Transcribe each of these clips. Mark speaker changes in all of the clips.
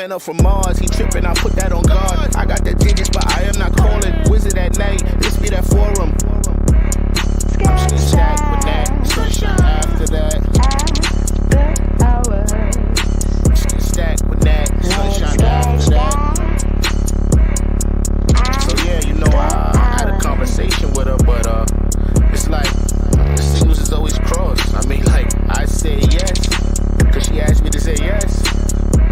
Speaker 1: man up from Mars, he tripping, I put that on guard. I got the digits, but I am not calling. Wizard at night, this be that forum. I'm still stacked with that. Sunshine after that. Still stacked with that. Sunshine after that. So yeah, you know, I had a conversation with her, but it's like the signals is always crossed. I mean, like, I say yes, cause she asked me to say yes.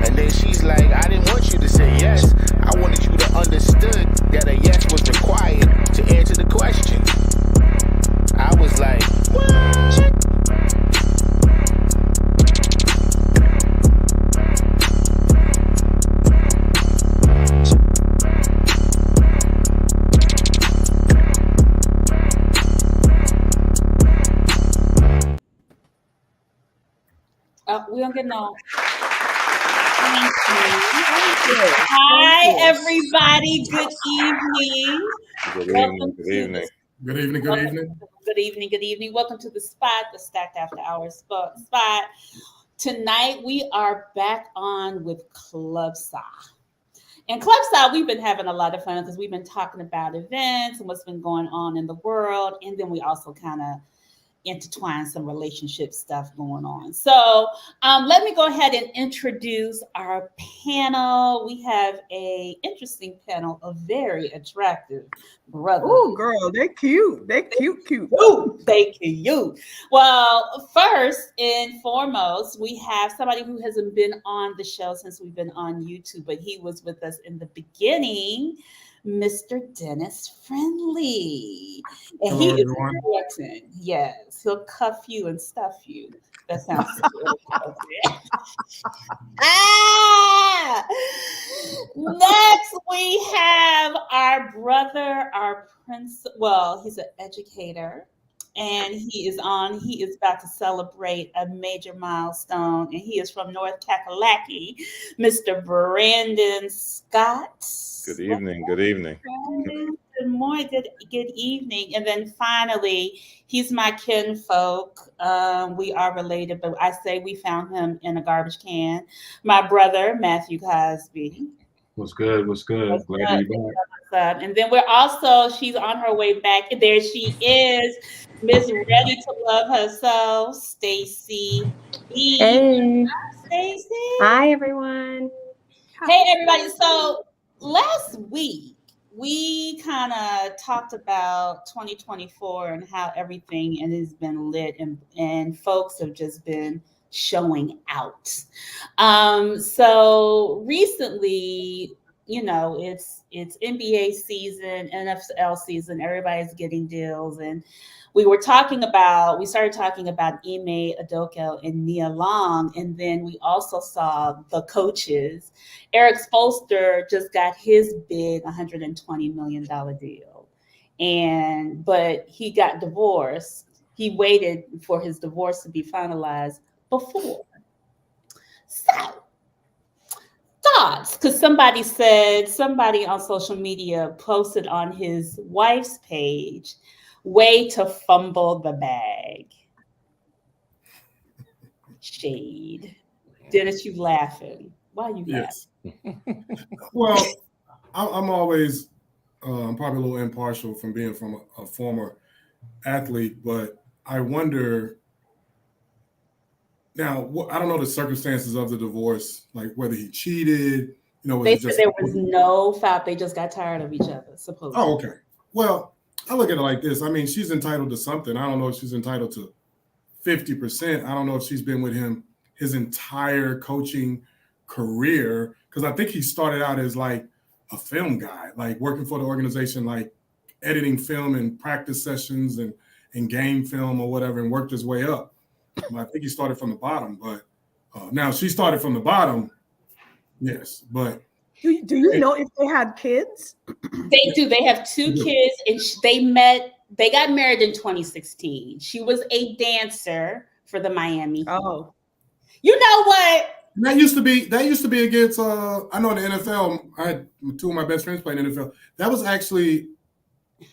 Speaker 1: And then she's like, I didn't want you to say yes. I wanted you to understood that a yes was required to answer the question. I was like, what?
Speaker 2: We don't get no. Hi, everybody. Good evening.
Speaker 3: Good evening. Good evening.
Speaker 4: Good evening. Good evening.
Speaker 2: Good evening. Good evening. Welcome to the spot, the Stacked After Hours spot. Tonight we are back on with Club SAH. And Club SAH, we've been having a lot of fun because we've been talking about events and what's been going on in the world, and then we also kind of intertwine some relationship stuff going on. So let me go ahead and introduce our panel. We have a interesting panel of very attractive brothers.
Speaker 5: Oh, girl, they're cute. They're cute.
Speaker 2: Ooh, they cute. Well, first and foremost, we have somebody who hasn't been on the show since we've been on YouTube, but he was with us in the beginning, Mr. Dennis Friendly. And
Speaker 4: Hello,
Speaker 2: he
Speaker 4: everyone.
Speaker 2: is important. Yes, he'll cuff you and stuff you. That sounds good. Next, we have our brother, our prince. Well, he's an educator. And he is about to celebrate a major milestone. And he is from North Kakalaki, Mr. Brandon Scott.
Speaker 3: Good evening. Good evening.
Speaker 2: Good morning. Good evening. And then finally, he's my kinfolk. We are related, but I say we found him in a garbage can. My brother, Matthew Cosby.
Speaker 4: What's good? What's good? Glad to be back.
Speaker 2: And then she's on her way back. There she is, Miss Ready to Love Herself, Stacy.
Speaker 6: Hey.
Speaker 2: Stacy.
Speaker 6: Hi, everyone.
Speaker 2: Hey, everybody. So last week, we kind of talked about 2024 and how everything has been lit and folks have just been showing out. So recently, you know, it's NBA season, NFL season, everybody's getting deals. And we started talking about Ime Udoka and Nia Long. And then we also saw the coaches. Eric Spoelstra just got his big $120 million deal. But he got divorced. He waited for his divorce to be finalized before. So, thoughts? Because somebody on social media posted on his wife's page, way to fumble the bag. Shade. Dennis, you laughing. Why are you laughing?
Speaker 4: Well, I'm always probably a little impartial from being from a former athlete, but I wonder now, I don't know the circumstances of the divorce, like whether he cheated,
Speaker 2: They said there was no foul. They just got tired of each other, supposedly.
Speaker 4: Oh, okay. Well, I look at it like this. I mean, she's entitled to something. I don't know if she's entitled to 50%. I don't know if she's been with him his entire coaching career, because I think he started out as like a film guy, like working for the organization, like editing film and practice sessions and game film or whatever, and worked his way up. I think he started from the bottom, but now she started from the bottom. Yes, but
Speaker 5: do you know if they had kids?
Speaker 2: They do. They have two kids, and they got married in 2016. She was a dancer for the Miami.
Speaker 5: Oh,
Speaker 2: you know what?
Speaker 4: That used to be against. I know in the NFL, I had two of my best friends playing in the NFL. That was actually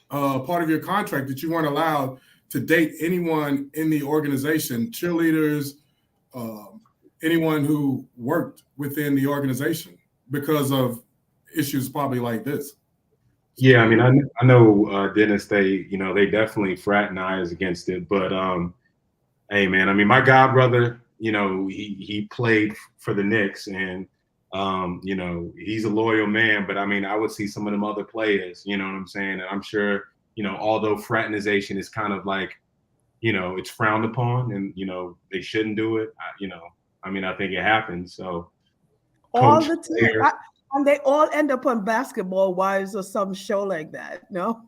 Speaker 4: part of your contract, that you weren't allowed to date anyone in the organization, cheerleaders, anyone who worked within the organization. because of issues probably like this.
Speaker 7: Yeah, I mean, I know Dennis, they definitely fraternize against it, but hey man, I mean, my godbrother, he played for the Knicks, and he's a loyal man, but I mean, I would see some of them other players, you know what I'm saying? And I'm sure, although fraternization is kind of like, it's frowned upon, and they shouldn't do it. I mean, I think it happens. So
Speaker 5: All
Speaker 7: coach,
Speaker 5: the
Speaker 7: player,
Speaker 5: time. And they all end up on Basketball Wives or some show like that, no?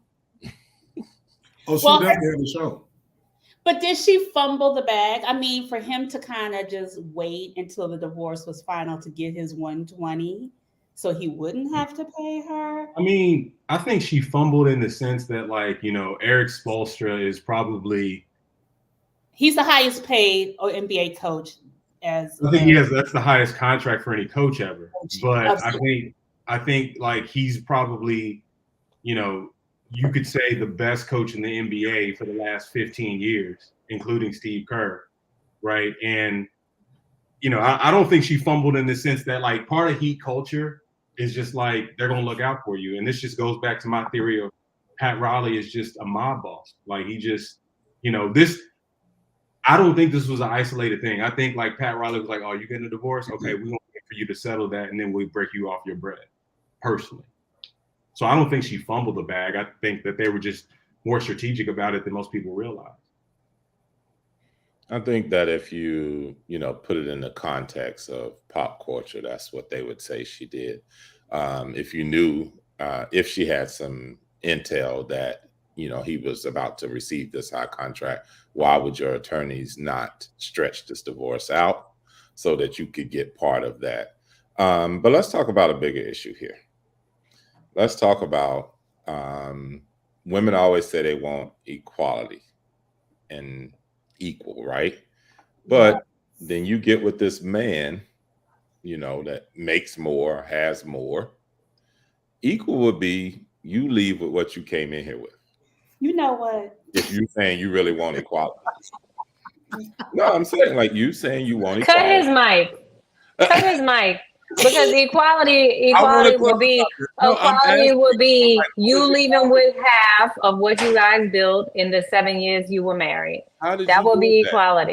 Speaker 4: Oh, she
Speaker 2: Well,
Speaker 4: definitely had a show.
Speaker 2: But did she fumble the bag? I mean, for him to kind of just wait until the divorce was final to get his 120 so he wouldn't have to pay her.
Speaker 7: I mean, I think she fumbled in the sense that, like, Eric Spoelstra is probably,
Speaker 2: He's the highest paid NBA coach
Speaker 7: I think that's the highest contract for any coach ever. But
Speaker 2: Absolutely.
Speaker 7: I think like he's probably, you could say the best coach in the NBA for the last 15 years, including Steve Kerr, right? And I don't think she fumbled in the sense that, like, part of Heat culture is just like they're gonna look out for you. And this just goes back to my theory of Pat Riley is just a mob boss. Like, he just, I don't think this was an isolated thing. I think, like, Pat Riley was like, "Oh, you getting a divorce? Okay, we're gonna wait for you to settle that, and then we break you off your bread." Personally, so I don't think she fumbled the bag. I think that they were just more strategic about it than most people realize.
Speaker 3: I think that if you put it in the context of pop culture, that's what they would say she did. If you knew, if she had some intel that he was about to receive this high contract, why would your attorneys not stretch this divorce out so that you could get part of that? But let's talk about a bigger issue here. Let's talk about women always say they want equality and equal, right? But then you get with this man, that makes more, has more. Equal would be you leave with what you came in here with.
Speaker 2: You know what?
Speaker 3: If you're saying you really want equality. No, I'm saying, like, you saying you want
Speaker 6: Cut
Speaker 3: equality.
Speaker 6: his mic. Cut his mic. Because equality would be you leaving with half of what you guys built in the 7 years you were married. That would be equality.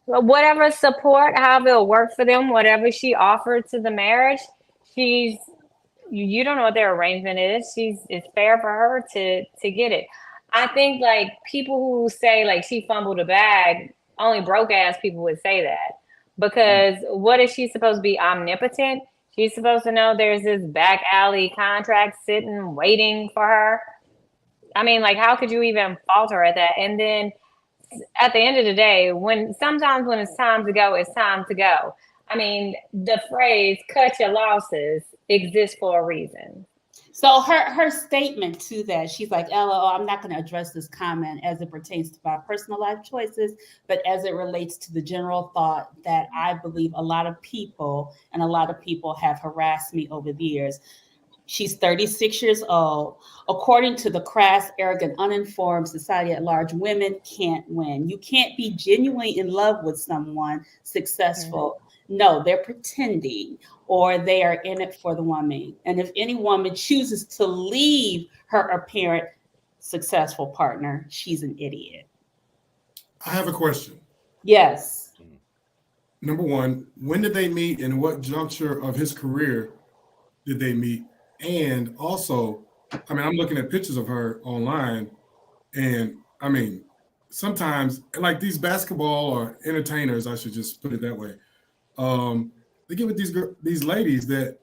Speaker 6: Whatever support, however it worked for them, whatever she offered to the marriage, you don't know what their arrangement is. It's fair for her to get it. I think, like, people who say, like, she fumbled a bag, only broke ass people would say that. Because what is she supposed to be, omnipotent? She's supposed to know there's this back alley contract sitting, waiting for her. I mean, like, how could you even fault her at that? And then at the end of the day, sometimes when it's time to go, it's time to go. I mean, the phrase "cut your losses" exists for a reason.
Speaker 2: So her statement to that, she's like, "LOL, I'm not going to address this comment as it pertains to my personal life choices, but as it relates to the general thought that I believe a lot of people have harassed me over the years." She's 36 years old. According to the crass, arrogant, uninformed society at large, women can't win. You can't be genuinely in love with someone successful. Mm-hmm. No, they're pretending, or they are in it for the woman. And if any woman chooses to leave her apparent successful partner, she's an idiot.
Speaker 4: I have a question.
Speaker 2: Yes.
Speaker 4: Number one, when did they meet, and what juncture of his career did they meet? And also, I mean, I'm looking at pictures of her online, and I mean, sometimes, like, these basketball or entertainers, I should just put it that way, they get with these ladies that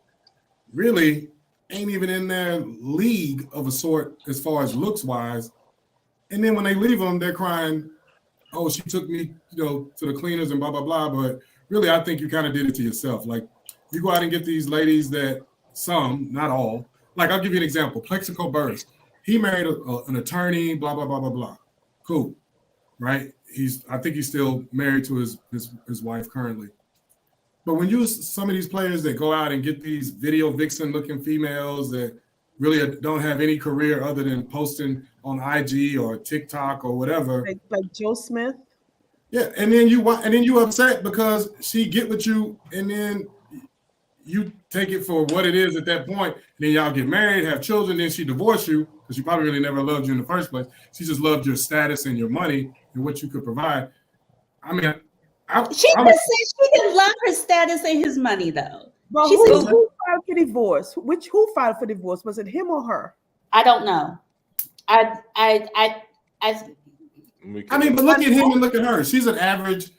Speaker 4: really ain't even in their league of a sort as far as looks wise, and then when they leave them, they're crying, "Oh, she took me, to the cleaners and blah blah blah." But really, I think you kind of did it to yourself. Like, you go out and get these ladies that. Some, not all. Like, I'll give you an example. Plexico Burress. He married an attorney, blah, blah, blah, blah, blah. Cool, right? I think he's still married to his wife currently. But when you some of these players that go out and get these video vixen-looking females that really don't have any career other than posting on IG or TikTok or whatever.
Speaker 5: Like Joe Smith?
Speaker 4: Yeah, and then you upset because she get with you, and then you take it for what it is at that point, and then y'all get married, have children, then she divorced you because she probably really never loved you in the first place. She just loved your status and your money and what you could provide. I mean,
Speaker 2: She just said she didn't love her status and his money, though.
Speaker 5: But
Speaker 2: She
Speaker 5: who
Speaker 2: said,
Speaker 5: filed for divorce? Who filed for divorce? Was it him or her?
Speaker 2: I don't know. I
Speaker 4: mean, but look at him and look at her. She's an average,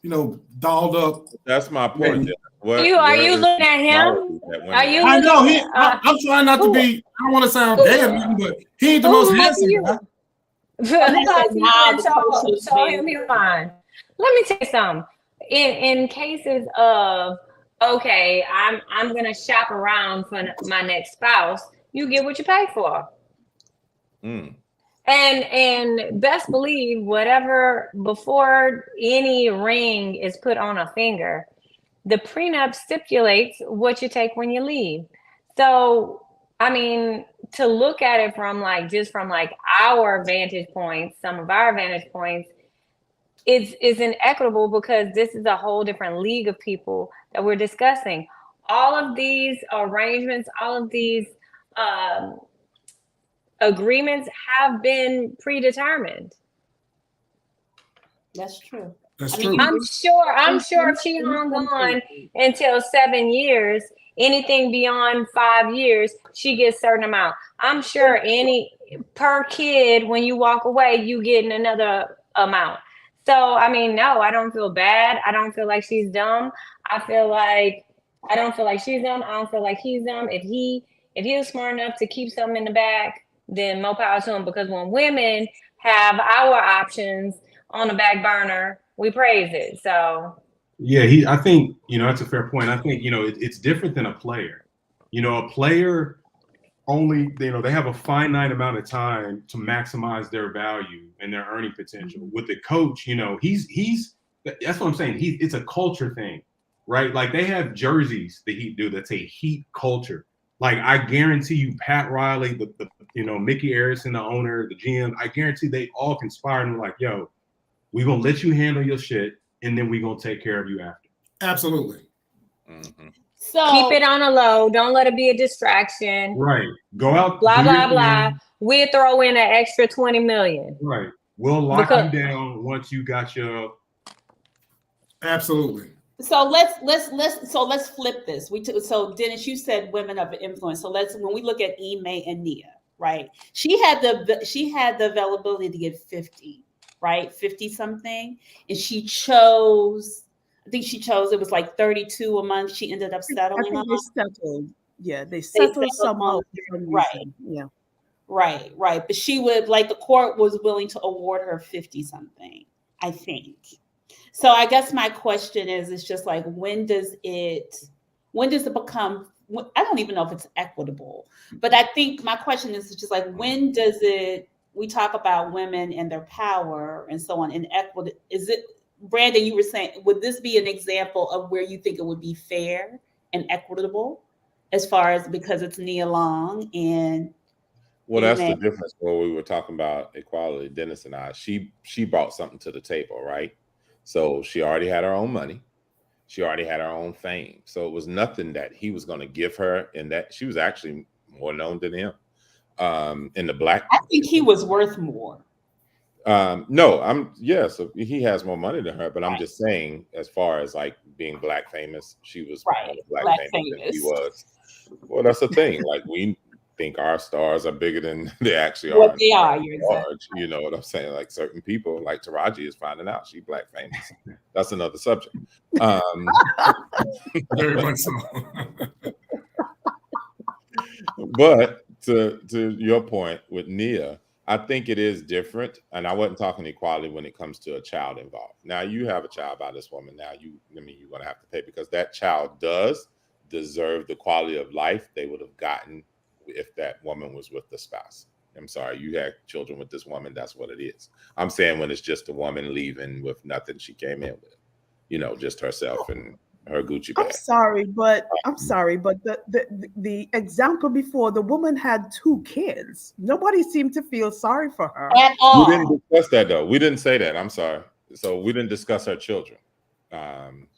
Speaker 4: dolled up.
Speaker 3: That's my point.
Speaker 6: Are you looking at him? Are you?
Speaker 4: I know he. I'm trying not to be. I don't want to sound damn, but he ain't the most handsome guy.
Speaker 6: Show him he's fine. Let me tell you something. In cases of okay, I'm gonna shop around for my next spouse, you get what you pay for. And best believe whatever before any ring is put on a finger, the prenup stipulates what you take when you leave. So I mean, to look at it from our vantage points, some of our vantage points, is inequitable because this is a whole different league of people that we're discussing. All of these arrangements, all of these agreements have been predetermined.
Speaker 2: That's true.
Speaker 4: That's true.
Speaker 6: I'm sure if she hung on until 7 years, anything beyond 5 years, she gets a certain amount. I'm sure per kid, when you walk away, you getting another amount. So, I mean, no, I don't feel bad. I don't feel like she's dumb. I don't feel like she's dumb. I don't feel like he's dumb. If he was smart enough to keep something in the back, then more power to him. Because when women have our options on the back burner, we praise it. So
Speaker 7: yeah, I think that's a fair point. I think it's different than a player. A player only they have a finite amount of time to maximize their value and their earning potential. With the coach, he's that's what I'm saying. It's a culture thing, right? Like they have jerseys the Heat do that's a Heat culture. Like I guarantee you, Pat Riley, the Mickey Arison, the owner, the GM, I guarantee they all conspired and were like, yo, we're gonna let you handle your shit, and then we're gonna take care of you after.
Speaker 4: Absolutely.
Speaker 3: Mm-hmm.
Speaker 2: So
Speaker 6: keep it on a low. Don't let it be a distraction.
Speaker 7: Right. Go out.
Speaker 6: Blah blah blah. We'll throw in an extra 20 million.
Speaker 7: Right. We'll lock you down once you got your.
Speaker 4: Absolutely.
Speaker 2: So let's flip this. So Dennis, you said women of influence. So when we look at Ime and Nia, right? She had the availability to get 50, right? 50 something, and she chose. I think she chose it was like 32 a month. She ended up settling on.
Speaker 5: They settled. Yeah, they settled somehow.
Speaker 2: Right.
Speaker 5: Yeah.
Speaker 2: Right. But she would the court was willing to award her 50 something, I think. So I guess my question is, it's just like, when does it become, I don't even know if it's equitable, but I think my question is just like, when does we talk about women and their power and so on, inequity, is it, Brandon, you were saying, would this be an example of where you think it would be fair and equitable as far as, because it's Nia Long and.
Speaker 3: Well, that's the difference when we were talking about equality, Dennis and I, she brought something to the table, right? So she already had her own money. She already had her own fame. So it was nothing that he was going to give her, and that she was actually more known than him. In the black,
Speaker 2: I think he was worth more.
Speaker 3: So he has more money than her, but I'm just saying, as far as like being black famous, she was more black famous than he was. Well, that's the thing. Like we think our stars are bigger than they actually are.
Speaker 2: What they are, you're exactly.
Speaker 3: You know what I'm saying? Like certain people, like Taraji is finding out she black famous. That's another subject.
Speaker 4: Very much so.
Speaker 3: But to your point with Nia, I think it is different. And I wasn't talking equality when it comes to a child involved. Now you have a child by this woman. Now you're going to have to pay, because that child does deserve the quality of life they would have gotten if that woman was with the spouse. I'm sorry, you had children with this woman. That's what it is. I'm saying when it's just a woman leaving with nothing she came in with, just herself and her Gucci bag.
Speaker 5: I'm sorry, but the example before, the woman had 2 kids. Nobody seemed to feel sorry for her
Speaker 2: at all.
Speaker 3: We didn't discuss that though. We didn't say that. I'm sorry. So we didn't discuss her children.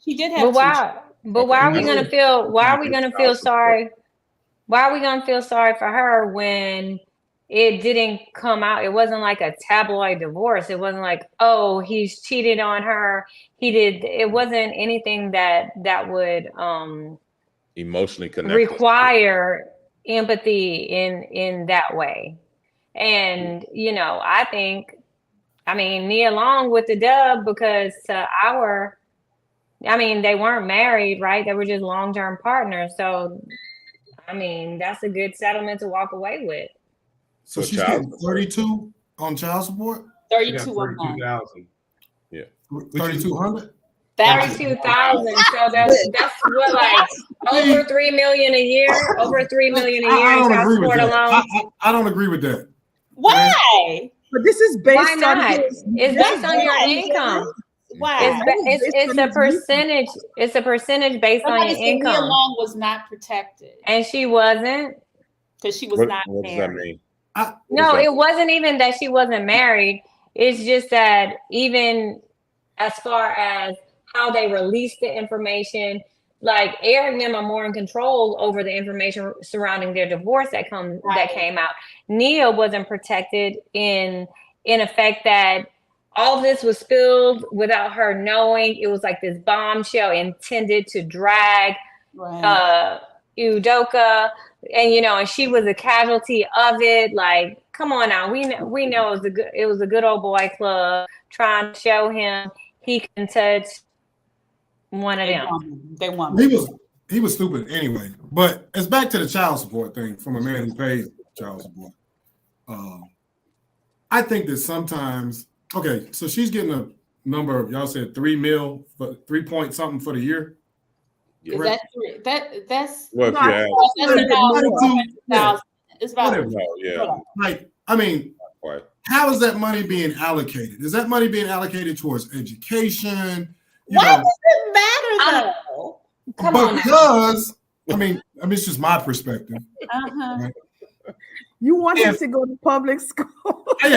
Speaker 2: She did have.
Speaker 6: But why are we gonna feel? Why are we gonna feel sorry? Why are we gonna feel sorry for her when it didn't come out? It wasn't like a tabloid divorce. It wasn't like, oh, he's cheated on her. He did. It wasn't anything that would
Speaker 3: emotionally connected,
Speaker 6: require empathy in that way. And I think, Nia Long with the dub, because they weren't married, right? They were just long-term partners. So, that's a good settlement to walk away with.
Speaker 4: So she's getting 32 on child support?
Speaker 2: 32 a month.
Speaker 7: 32,000.
Speaker 3: Yeah.
Speaker 4: 3,200?
Speaker 6: 32,000. So that's what, like over 3 million a year. Over 3 million a year.
Speaker 4: I don't
Speaker 6: child
Speaker 4: agree with
Speaker 6: support
Speaker 4: that.
Speaker 6: alone.
Speaker 4: I don't agree with that.
Speaker 2: Why?
Speaker 5: But this is based
Speaker 6: Why not?
Speaker 5: on
Speaker 6: It's based on your income.
Speaker 2: Why?
Speaker 6: It's a percentage. It's a percentage based on your
Speaker 2: Nia
Speaker 6: income.
Speaker 2: Long was not protected
Speaker 6: And she wasn't.
Speaker 2: because she was not
Speaker 3: What does that mean?
Speaker 6: No, it wasn't even that she wasn't married. It's just that even as far as how they released the information, like Eric and them are more in control over the information surrounding their divorce that came out. Nia wasn't protected in effect that all this was spilled without her knowing. It was like this bombshell intended to drag Udoka, and she was a casualty of it. Like, come on now, we know it was a good old boy club trying to show him he can touch one of them.
Speaker 2: They won.
Speaker 4: He was stupid anyway. But it's back to the child support thing from a man who pays child support. I think that sometimes, okay, so she's getting a number of, y'all said 3 mil, but 3 point something for the year.
Speaker 2: Is that that's
Speaker 3: Well, if you have,
Speaker 2: it's about
Speaker 4: Like, how is that money being allocated? Is that money being allocated towards education?
Speaker 2: Why does it matter though?
Speaker 4: Because it's just my perspective.
Speaker 2: Right?
Speaker 5: You want him to go to public school?
Speaker 4: No,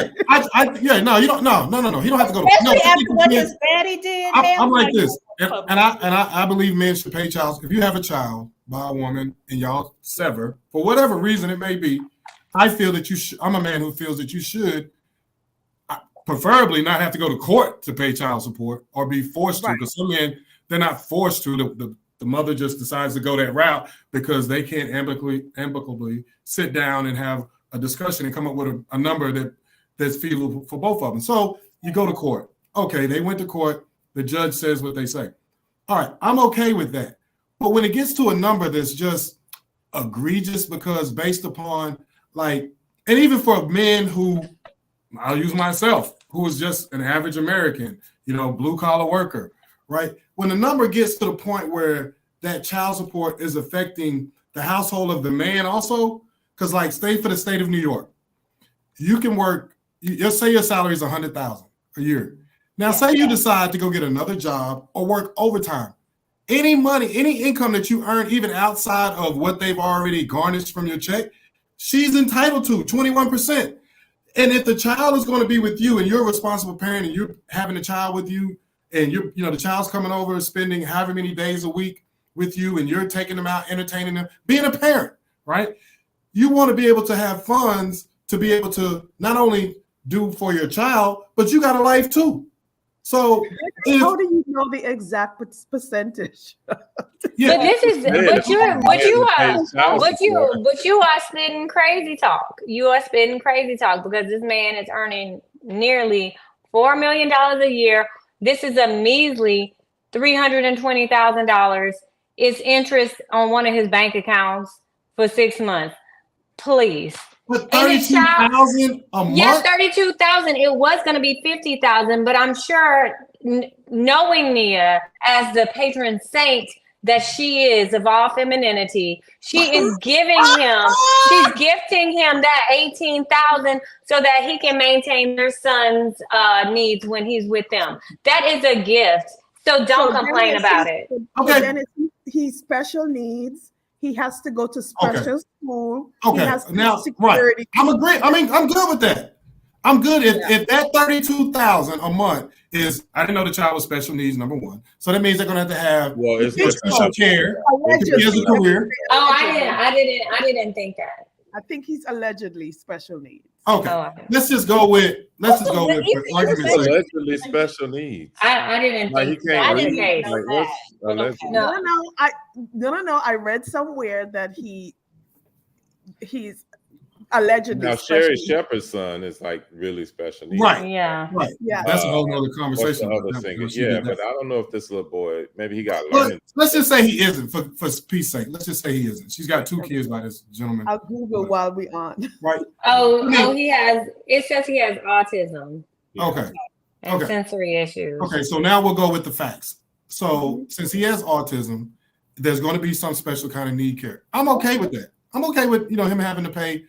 Speaker 4: you don't. No. He don't have to go.
Speaker 2: Especially after what his daddy did.
Speaker 4: I'm like this, and I believe men should pay child. If you have a child by a woman and y'all sever for whatever reason it may be, I feel that you should. I'm a man who feels that you should, preferably not have to go to court to pay child support or be forced to. Because some men, they're not forced to. The mother just decides to go that route because they can't amicably sit down and have a discussion and come up with a number that's feasible for both of them. So you go to court. Okay, they went to court. The judge says what they say. All right, I'm okay with that. But when it gets to a number that's just egregious because based upon and even for men who, I'll use myself, who is just an average American, blue collar worker, right? When the number gets to the point where that child support is affecting the household of the man also, because stay for the state of New York, you can work, let's say your salary is $100,000 a year. Now say you decide to go get another job or work overtime. Any money, any income that you earn, even outside of what they've already garnished from your check, she's entitled to 21%. And if the child is going to be with you and you're a responsible parent and you're having a child with you, and the child's coming over, spending however many days a week with you, and you're taking them out, entertaining them, being a parent, right? You want to be able to have funds to be able to not only do for your child, but you got a life too. So
Speaker 5: how do you know the exact percentage?
Speaker 6: But this is but you are spitting crazy talk. You are spitting crazy talk because this man is earning nearly $4 million a year. This is a measly $320,000. It's interest on one of his bank accounts for 6 months. Please.
Speaker 4: But 32,000 a month?
Speaker 6: Yes, 32,000. It was going to be 50,000, but I'm sure, knowing Nia as the patron saint that she is of all femininity, she is giving him, she's gifting him that 18,000 so that he can maintain their son's needs when he's with them. That is a gift. So don't complain about it.
Speaker 5: Okay. Then he's special needs. He has to go to special school.
Speaker 4: Okay. Now, right. I'm good with that. I'm good if that $32,000 a month is. I didn't know the child was special needs. Number one, so that means they're going to have special care. He has a career.
Speaker 6: Oh, I didn't think that.
Speaker 5: I think he's allegedly special needs.
Speaker 4: Okay, let's just go with
Speaker 3: allegedly special needs.
Speaker 6: I didn't think that.
Speaker 5: No. I read somewhere that he's allegedly.
Speaker 3: Now Sherry Shepherd's son is like really special needs.
Speaker 4: Right.
Speaker 6: Yeah.
Speaker 5: Yeah.
Speaker 4: That's a whole other conversation.
Speaker 3: Yeah, but I don't know if this little boy, maybe he got
Speaker 4: learning. Let's just say he isn't, for peace sake. Let's just say he isn't. She's got 2 kids by this gentleman.
Speaker 5: I'll Google while we on.
Speaker 4: Right.
Speaker 6: He has. It says he has autism.
Speaker 4: Okay.
Speaker 6: And sensory issues.
Speaker 4: Okay, so now we'll go with the facts. So since he has autism, there's going to be some special kind of need care. I'm okay with that. I'm okay with him having to pay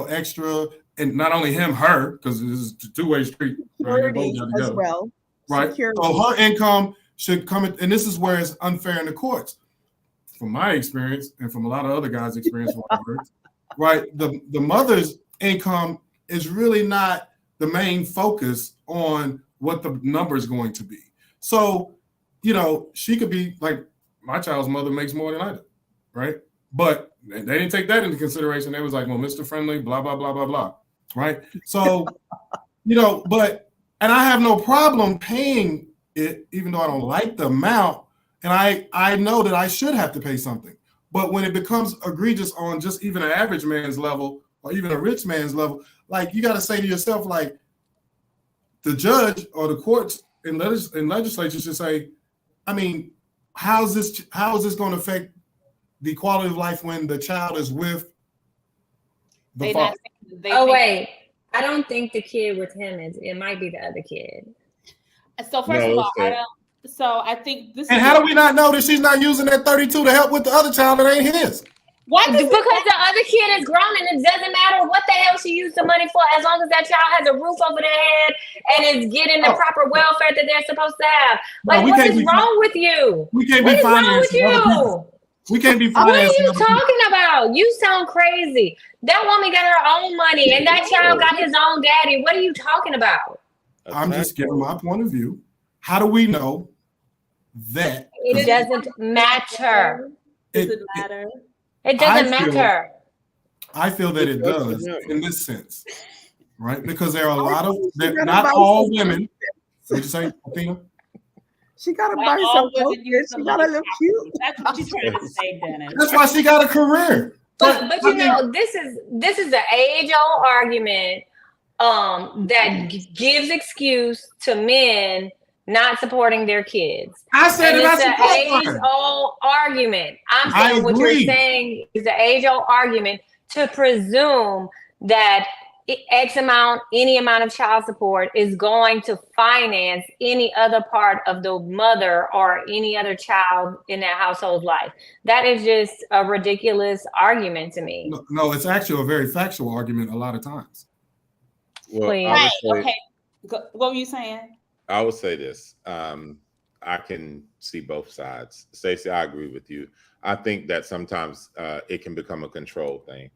Speaker 4: extra, and not only him, her, because this is a 2-way street. Right?
Speaker 5: As well.
Speaker 4: Right.
Speaker 5: Security.
Speaker 4: So her income should come in, and this is where it's unfair in the courts. From my experience, and from a lot of other guys' experience, right? The mother's income is really not the main focus on what the number is going to be. So, she could be like, my child's mother makes more than I do, right? But they didn't take that into consideration. They was like, well, Mr. Friendly, blah, blah, blah, blah, blah, right? So, and I have no problem paying it, even though I don't like the amount, and I know that I should have to pay something. But when it becomes egregious on just even an average man's level or even a rich man's level, like, you got to say to yourself, like, the judge or the courts and legislature should say, I mean, how is this going to affect the quality of life when the child is with the father?
Speaker 6: Wait. I don't think the kid with him it might be the other kid.
Speaker 2: So first of all, I think this.
Speaker 4: And how do we not know that she's not using that 32 to help with the other child that ain't his?
Speaker 6: Why? Because the other kid is grown, and it doesn't matter what the hell she used the money for, as long as that child has a roof over their head and is getting the proper welfare that they're supposed to have. Like, what is wrong with you?
Speaker 4: We can't be financing other people. We can't be financing.
Speaker 6: What are you talking about? You sound crazy. That woman got her own money, and that child got his own daddy. What are you talking about?
Speaker 4: I'm just giving my point of view. How do we know that?
Speaker 6: It doesn't matter.
Speaker 2: Does it matter?
Speaker 6: It doesn't matter.
Speaker 4: I feel that it does in this sense, right? Because there are a lot of, not all women. What did you say, Athena?
Speaker 5: She gotta buy some clothes. She gotta look cute.
Speaker 2: That's what she's trying to say, Dennis.
Speaker 4: That's why she got a career.
Speaker 6: But this is an age-old argument that gives excuse to men not supporting their kids.
Speaker 4: I said
Speaker 6: it's an age-old argument. I'm saying what you're saying is an age-old argument to presume that any amount of child support is going to finance any other part of the mother or any other child in that household's life. That is just a ridiculous argument to me.
Speaker 4: No, it's actually a very factual argument a lot of times.
Speaker 3: Well,
Speaker 2: okay. What were you saying?
Speaker 3: I would say this. I can see both sides. Stacey, I agree with you. I think that sometimes it can become a control thing.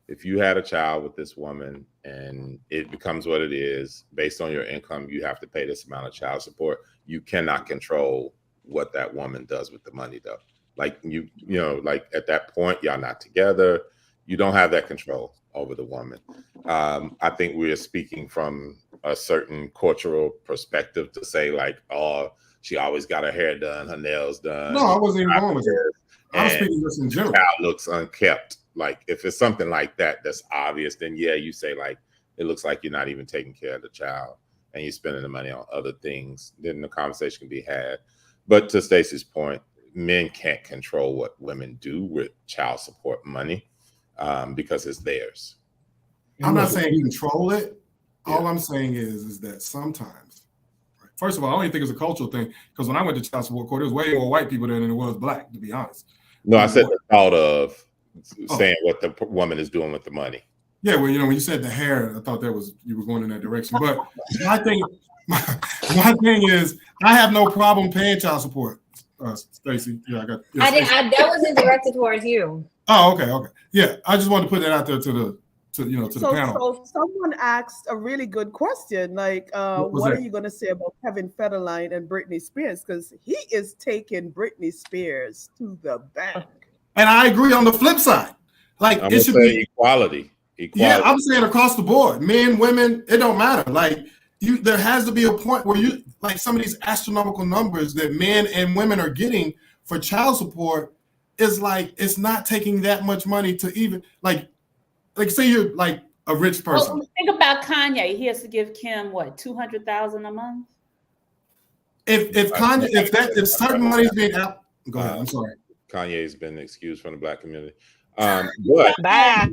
Speaker 3: If you had a child with this woman and it becomes what it is, based on your income, you have to pay this amount of child support. You cannot control what that woman does with the money, though. Like like at that point, y'all not together. You don't have that control over the woman. I think we are speaking from a certain cultural perspective to say, like, oh, she always got her hair done, her nails done.
Speaker 4: No, I wasn't even going with it. I was speaking just in general.
Speaker 3: Child looks unkept. Like, if it's something like that that's obvious, then yeah, you say, like, it looks like you're not even taking care of the child and you're spending the money on other things. Then the conversation can be had. But to Stacey's point, men can't control what women do with child support money because it's theirs.
Speaker 4: I'm not saying you control it. All I'm saying is that sometimes, first of all, I don't even think it's a cultural thing, because when I went to child support court, there was way more white people there than there was black, to be honest.
Speaker 3: No, I said the thought of saying what the woman is doing with the money.
Speaker 4: Yeah, well, when you said the hair, I thought you were going in that direction. But my thing is, I have no problem paying child support. Stacey, yeah, I got. Yeah,
Speaker 6: that wasn't directed towards you.
Speaker 4: Oh, okay. Yeah, I just wanted to put that out there to to the panel.
Speaker 5: So someone asked a really good question, like, what are you going to say about Kevin Federline and Britney Spears? Because he is taking Britney Spears to the bank.
Speaker 4: And I agree on the flip side. Like,
Speaker 3: I'm it should be equality.
Speaker 4: Yeah, I'm saying across the board, men, women, it don't matter. Like, there has to be a point where you, like, some of these astronomical numbers that men and women are getting for child support is like, it's not taking that much money to even like say you're like a rich person.
Speaker 2: Well, think about Kanye. He has to give Kim what, $200,000 a month.
Speaker 4: If certain money is being out, go ahead. I'm sorry.
Speaker 3: Kanye's been excused from the Black community.
Speaker 6: Bye.
Speaker 2: But I'm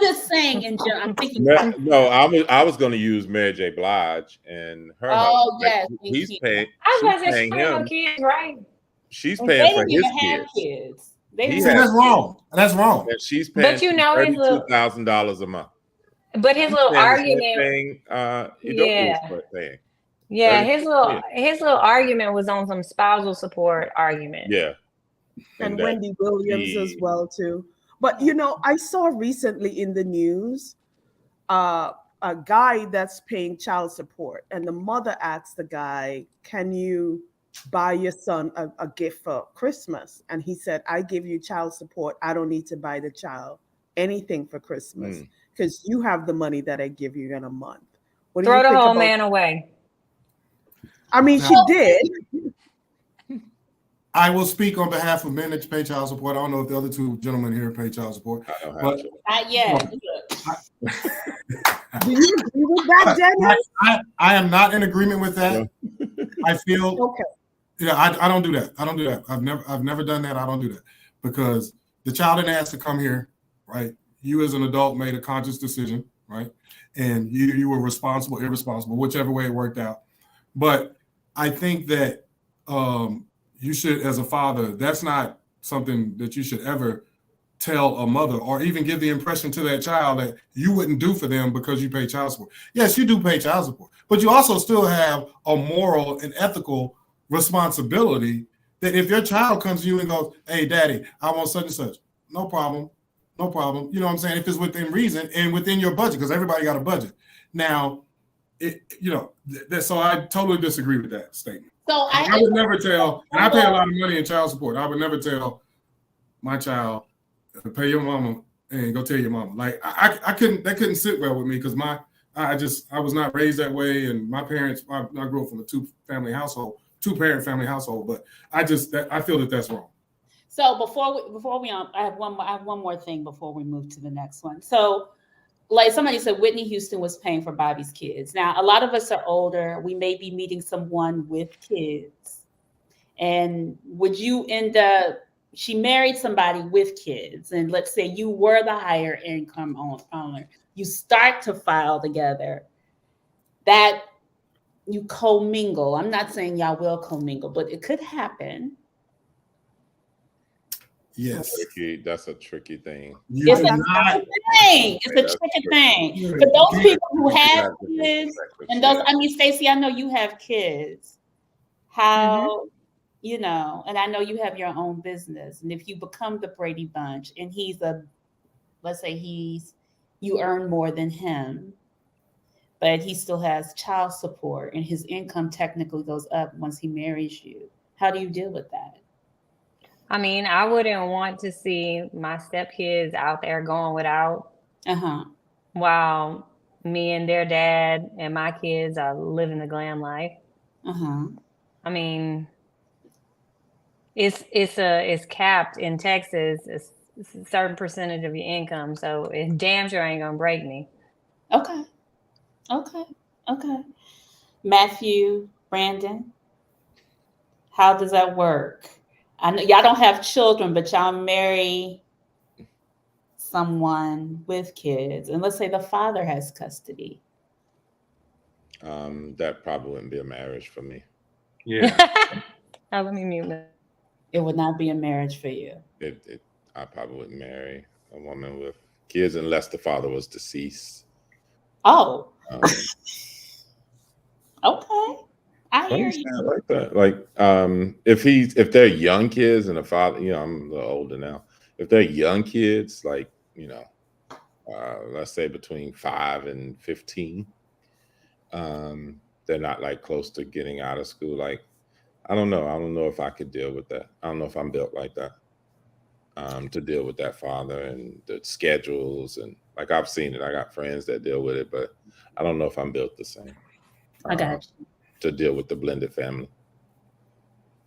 Speaker 2: just saying, in general, I'm thinking.
Speaker 3: No, I was going to use Mary J. Blige and her.
Speaker 2: Oh yes,
Speaker 3: he's paying.
Speaker 6: I was going to say no kids, right?
Speaker 3: She's paying for his
Speaker 2: kids.
Speaker 4: That's wrong. That's wrong.
Speaker 3: And she's paying.
Speaker 6: But you know,
Speaker 3: $32,000 a month.
Speaker 6: But his little argument. His little argument was on some spousal support argument.
Speaker 3: Yeah.
Speaker 5: And Wendy Williams as well too. But I saw recently in the news a guy that's paying child support, and the mother asked the guy, "Can you buy your son a gift for Christmas?" And he said, "I give you child support. I don't need to buy the child anything for Christmas because you have the money that I give you in a month."
Speaker 6: Throw the whole man away.
Speaker 5: I mean, she did.
Speaker 4: I will speak on behalf of men that pay child support. I don't know if the other two gentlemen here pay child support.
Speaker 2: Not yet.
Speaker 5: Do you agree with that, Dennis?
Speaker 4: I am not in agreement with that. I feel
Speaker 5: okay.
Speaker 4: Yeah, I don't do that. I don't do that. I've never done that. I don't do that because the child didn't ask to come here, right? You as an adult made a conscious decision, right? And you were responsible, irresponsible, whichever way it worked out. But I think that you should, as a father, that's not something that you should ever tell a mother or even give the impression to that child that you wouldn't do for them because you pay child support. Yes, you do pay child support, but you also still have a moral and ethical responsibility that if your child comes to you and goes, "Hey, daddy, I want such and such," no problem. You know what I'm saying? If it's within reason and within your budget, because everybody got a budget. Now, so I totally disagree with that statement.
Speaker 2: So
Speaker 4: I would never tell, and I pay a lot of money in child support. I would never tell my child, "Pay your mama and go tell your mama." Like I couldn't. That couldn't sit well with me because I was not raised that way, and my parents. I grew up from a two-parent family household. But I feel that that's wrong.
Speaker 2: So before we I have one more thing before we move to the next one. So, like somebody said, Whitney Houston was paying for Bobby's kids. Now, a lot of us are older. We may be meeting someone with kids. And would you she married somebody with kids. And let's say you were the higher income owner. You start to file together. That you commingle. I'm not saying y'all will commingle, but it could happen.
Speaker 4: Yes.
Speaker 3: That's a tricky thing.
Speaker 2: It's a tricky thing. For those people who have kids, and those, Stacey, I know you have kids. How, and I know you have your own business. And if you become the Brady Bunch and let's say you earn more than him, but he still has child support and his income technically goes up once he marries you. How do you deal with that?
Speaker 6: I mean, I wouldn't want to see my stepkids out there going without while me and their dad and my kids are living the glam life. I mean, it's capped in Texas. It's a certain percentage of your income, so it damn sure ain't gonna break me.
Speaker 2: Okay. Matthew, Brandon, how does that work? I know y'all don't have children, but y'all marry someone with kids, and let's say the father has custody.
Speaker 3: That probably wouldn't be a marriage for me.
Speaker 7: Yeah.
Speaker 6: Let me mute that.
Speaker 2: It would not be a marriage for you.
Speaker 3: I probably wouldn't marry a woman with kids unless the father was deceased.
Speaker 2: Oh. Okay. I hear you.
Speaker 3: Like that. Like if they're young kids and the father, I'm a little older now. If they're young kids, like, let's say between 5 and 15. They're not like close to getting out of school. Like, I don't know. I don't know if I could deal with that. I don't know if I'm built like that. To deal with that father and the schedules, and like I've seen it. I got friends that deal with it, but I don't know if I'm built the same.
Speaker 2: I got you.
Speaker 3: To deal with the blended family.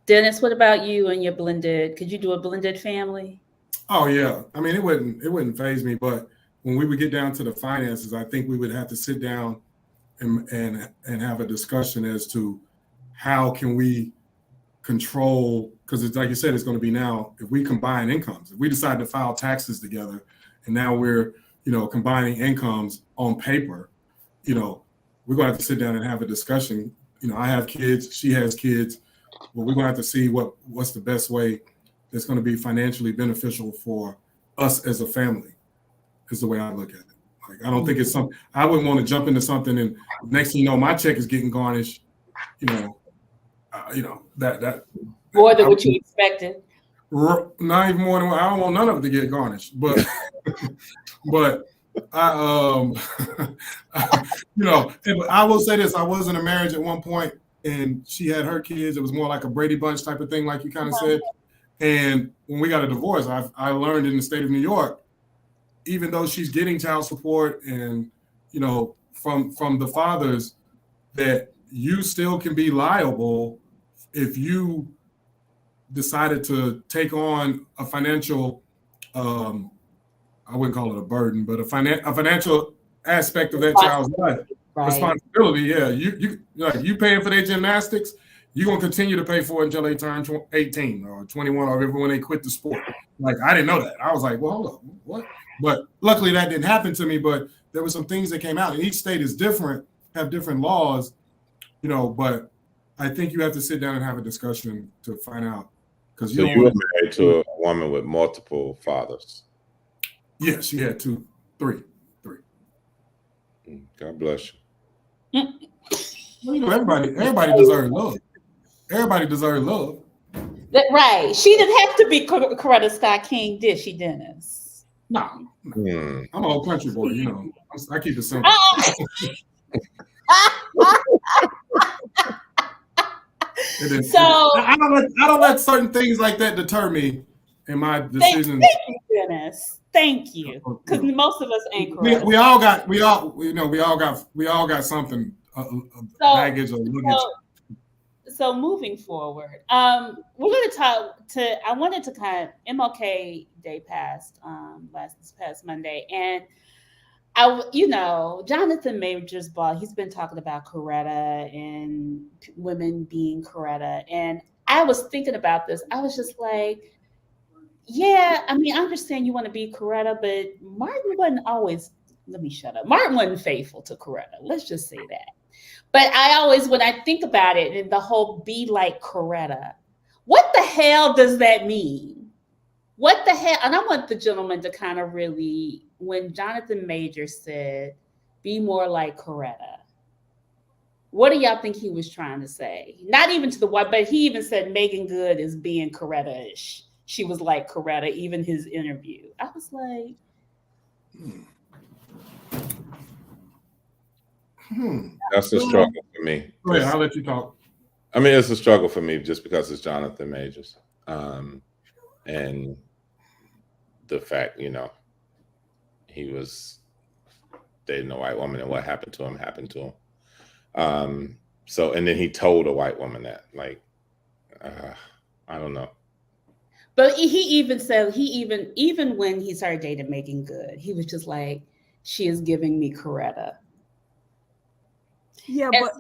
Speaker 2: Dennis, what about you and your blended? Could you do a blended family?
Speaker 4: Oh yeah. I mean, it wouldn't faze me, but when we would get down to the finances, I think we would have to sit down and have a discussion as to how can we control, because it's like you said, it's going to be now, if we combine incomes, if we decide to file taxes together and now we're, combining incomes on paper, we're going to have to sit down and have a discussion. I have kids, she has kids, but we're going to have to see what's the best way that's going to be financially beneficial for us as a family, is the way I look at it. Like, I don't think it's something, I wouldn't want to jump into something and next thing you know, my check is getting garnished, that
Speaker 2: more than what you expected.
Speaker 4: Not even more than I don't want none of it to get garnished, but I I will say this: I was in a marriage at one point, and she had her kids. It was more like a Brady Bunch type of thing, like you kind of said. And when we got a divorce, I learned in the state of New York, even though she's getting child support and from the fathers, that you still can be liable if you decided to take on a financial, I wouldn't call it a burden, but a financial aspect of that child's life. Right. Responsibility, yeah. You paying for their gymnastics, you're going to continue to pay for it until they turn 18 or 21 or when they quit the sport. Like, I didn't know that. I was like, well, hold on, what? But luckily that didn't happen to me, but there were some things that came out. And each state is different, have different laws, but I think you have to sit down and have a discussion to find out. So
Speaker 3: you were married to a woman with multiple fathers?
Speaker 4: Yes, she had three.
Speaker 3: God bless you.
Speaker 4: Well, everybody deserves love. Everybody deserves love.
Speaker 2: Right. She didn't have to be Coretta Scott King, did she, Dennis?
Speaker 4: No. I'm an old country boy, I keep it simple. So I don't let certain things like that deter me in my decisions.
Speaker 2: Thank you, Dennis. Thank you, because most of us ain't correct.
Speaker 4: We all got something, baggage or luggage.
Speaker 2: So moving forward, we're going to talk to. I wanted to kind of MLK Day passed this past Monday, and Jonathan Majors Ball, he's been talking about Coretta and women being Coretta. And I was thinking about this. I was just like, yeah, I mean, I understand you want to be Coretta, but Martin wasn't always, let me shut up. Martin wasn't faithful to Coretta. Let's just say that. But I always, when I think about it and the whole be like Coretta, what the hell does that mean? What the hell? And I want the gentleman to kind of really, when Jonathan Majors said, be more like Coretta, what do y'all think he was trying to say? Not even to the wife, but he even said Megan Good is being Coretta-ish. She was like Coretta, even his interview. I was like,
Speaker 3: That's a struggle for me.
Speaker 4: Go ahead, I'll let you talk.
Speaker 3: I mean, it's a struggle for me just because it's Jonathan Majors. And the fact, he was dating a white woman and what happened to him. And then he told a white woman that, like, I don't know.
Speaker 2: But he even said, even when he started dating Megan Good, he was just like, she is giving me Coretta.
Speaker 5: Yeah, but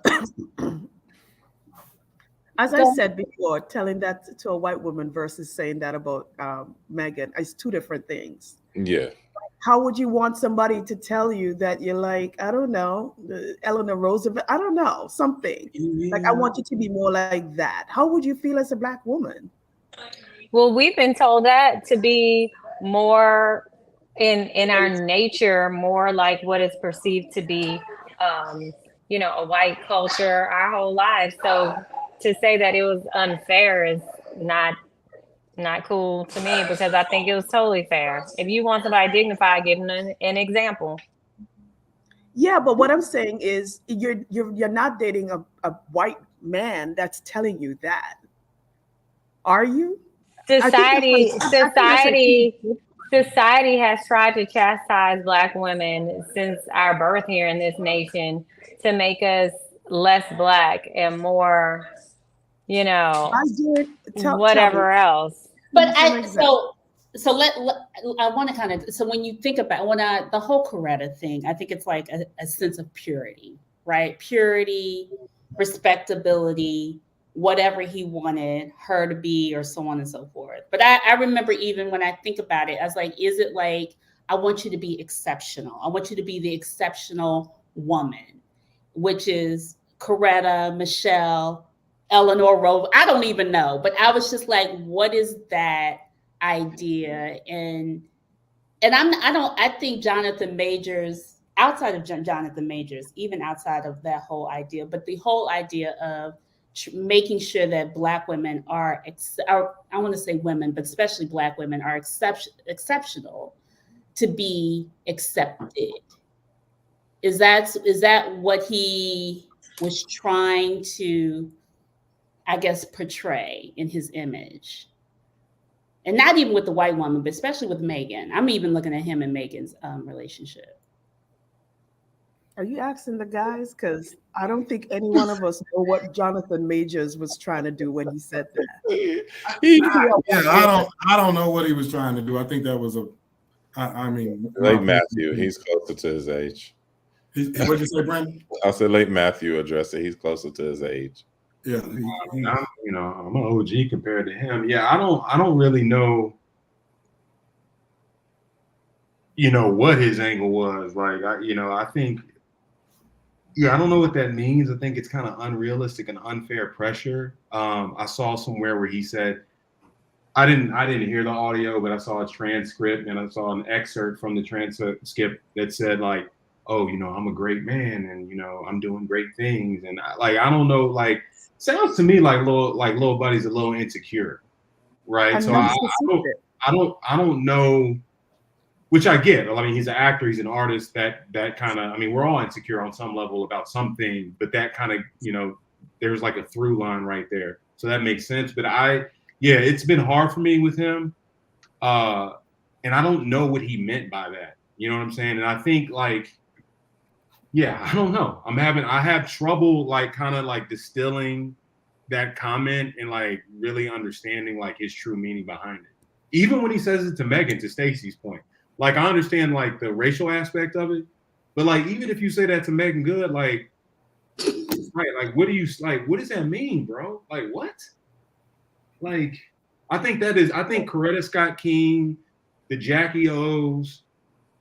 Speaker 5: as I said before, telling that to a white woman versus saying that about Megan is two different things.
Speaker 3: Yeah.
Speaker 5: How would you want somebody to tell you that you're like, I don't know, Eleanor Roosevelt, I don't know, something. Yeah. Like, I want you to be more like that. How would you feel as a Black woman?
Speaker 6: Well, we've been told that to be more in our nature, more like what is perceived to be, a white culture our whole lives. So to say that it was unfair is not Not cool to me because I think it was totally fair. If you want somebody dignified, give them an example.
Speaker 5: Yeah, but what I'm saying is you're not dating a white man that's telling you that. Are you?
Speaker 6: Society,
Speaker 5: I think that's a huge difference.
Speaker 6: society has tried to chastise Black women since our birth here in this nation to make us less Black and more,
Speaker 5: I did tell me.
Speaker 6: whatever else.
Speaker 2: But
Speaker 5: Give me some examples.
Speaker 2: so I want to kind of, so when you think about the whole Coretta thing, I think it's like a sense of purity, right? Purity, respectability, whatever he wanted her to be, or so on and so forth. But I remember, even when I think about it, I was like, is it like, I want you to be exceptional. I want you to be the exceptional woman, which is Coretta, Michelle, Eleanor Roosevelt. I don't even know, but I was just like, what is that idea? And I think Jonathan Majors, outside of Jonathan Majors, even outside of that whole idea, but the whole idea of making sure that Black women are I want to say women, but especially Black women are exceptional to be accepted. Is that what he was trying to, I guess, portray in his image? And not even with the white woman, but especially with Megan. I'm even looking at him and Megan's relationship.
Speaker 5: Are you asking the guys? Because I don't think any one of us know what Jonathan Majors was trying to do when he said that.
Speaker 4: I don't know what he was trying to do. I think that was
Speaker 3: late Matthew. He's closer to his age.
Speaker 4: What did you say, Brandon?
Speaker 3: I said late Matthew addressed it. He's closer to his age.
Speaker 4: Yeah,
Speaker 7: I'm an OG compared to him. Yeah, I don't really know, what his angle was. Like, I think, I don't know what that means. I think it's kind of unrealistic and unfair pressure. I saw somewhere where he said, I didn't hear the audio, but I saw a transcript and I saw an excerpt from the transcript that said, like, oh, I'm a great man and, I'm doing great things. And I don't know, like, sounds to me like little buddy's a little insecure, right?
Speaker 5: And
Speaker 7: so I don't know, which I get. I mean, he's an actor, he's an artist. That kind of, I mean, we're all insecure on some level about something, but that kind of, there's like a through line right there. So that makes sense. But it's been hard for me with him, and I don't know what he meant by that. You know what I'm saying? And I think like, I don't know. I have trouble like kind of like distilling that comment and like really understanding like his true meaning behind it. Even when he says it to Megan, to Stacey's point, like I understand like the racial aspect of it, but like even if you say that to Megan Good, like, right, like what does that mean, bro? Like what? Like I think Coretta Scott King, the Jackie O's,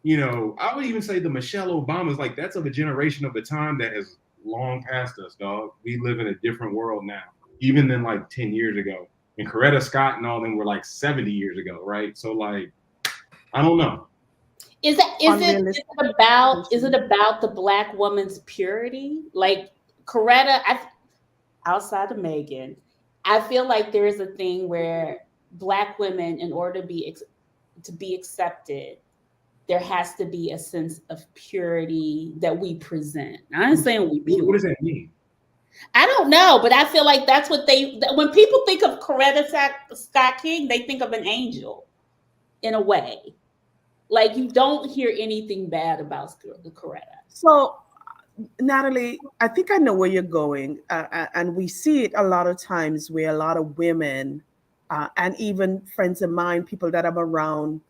Speaker 7: I would even say the Michelle Obamas, like that's of a generation of a time that has long past us, dog. We live in a different world now, even than like 10 years ago. And Coretta Scott and all them were like 70 years ago, right? So like, I don't know.
Speaker 2: Is it about the Black woman's purity? Like Coretta, outside of Megan, I feel like there is a thing where Black women, in order to be accepted, there has to be a sense of purity that we present. I'm saying we pure.
Speaker 7: What does that mean?
Speaker 2: I don't know, but I feel like that's what when people think of Coretta Scott King, they think of an angel in a way. Like you don't hear anything bad about Coretta.
Speaker 5: So, Natalie, I think I know where you're going. And we see it a lot of times where a lot of women and even friends of mine, people that I'm around,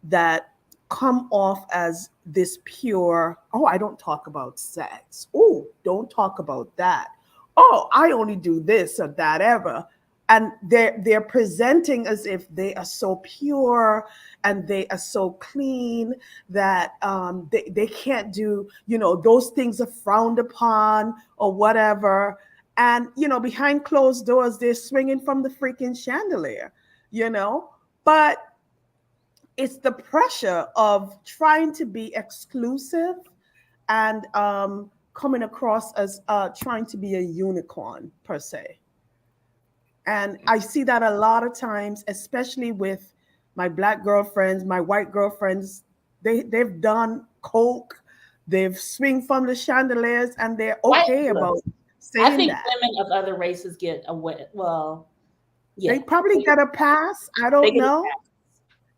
Speaker 5: that come off as this pure, oh, I don't talk about sex. Oh, don't talk about that. Oh, I only do this or that ever. And they're presenting as if they are so pure and they are so clean that they can't do, those things are frowned upon or whatever. And, behind closed doors, they're swinging from the freaking chandelier, But it's the pressure of trying to be exclusive and coming across as trying to be a unicorn per se. And I see that a lot of times, especially with my Black girlfriends, my white girlfriends. They've done coke, they've swing from the chandeliers, and they're okay about saying
Speaker 2: I think
Speaker 5: that.
Speaker 2: women of other races get away. Well, yeah,
Speaker 5: They probably get a pass. I
Speaker 2: they
Speaker 5: don't
Speaker 2: get a
Speaker 5: know.
Speaker 2: pass.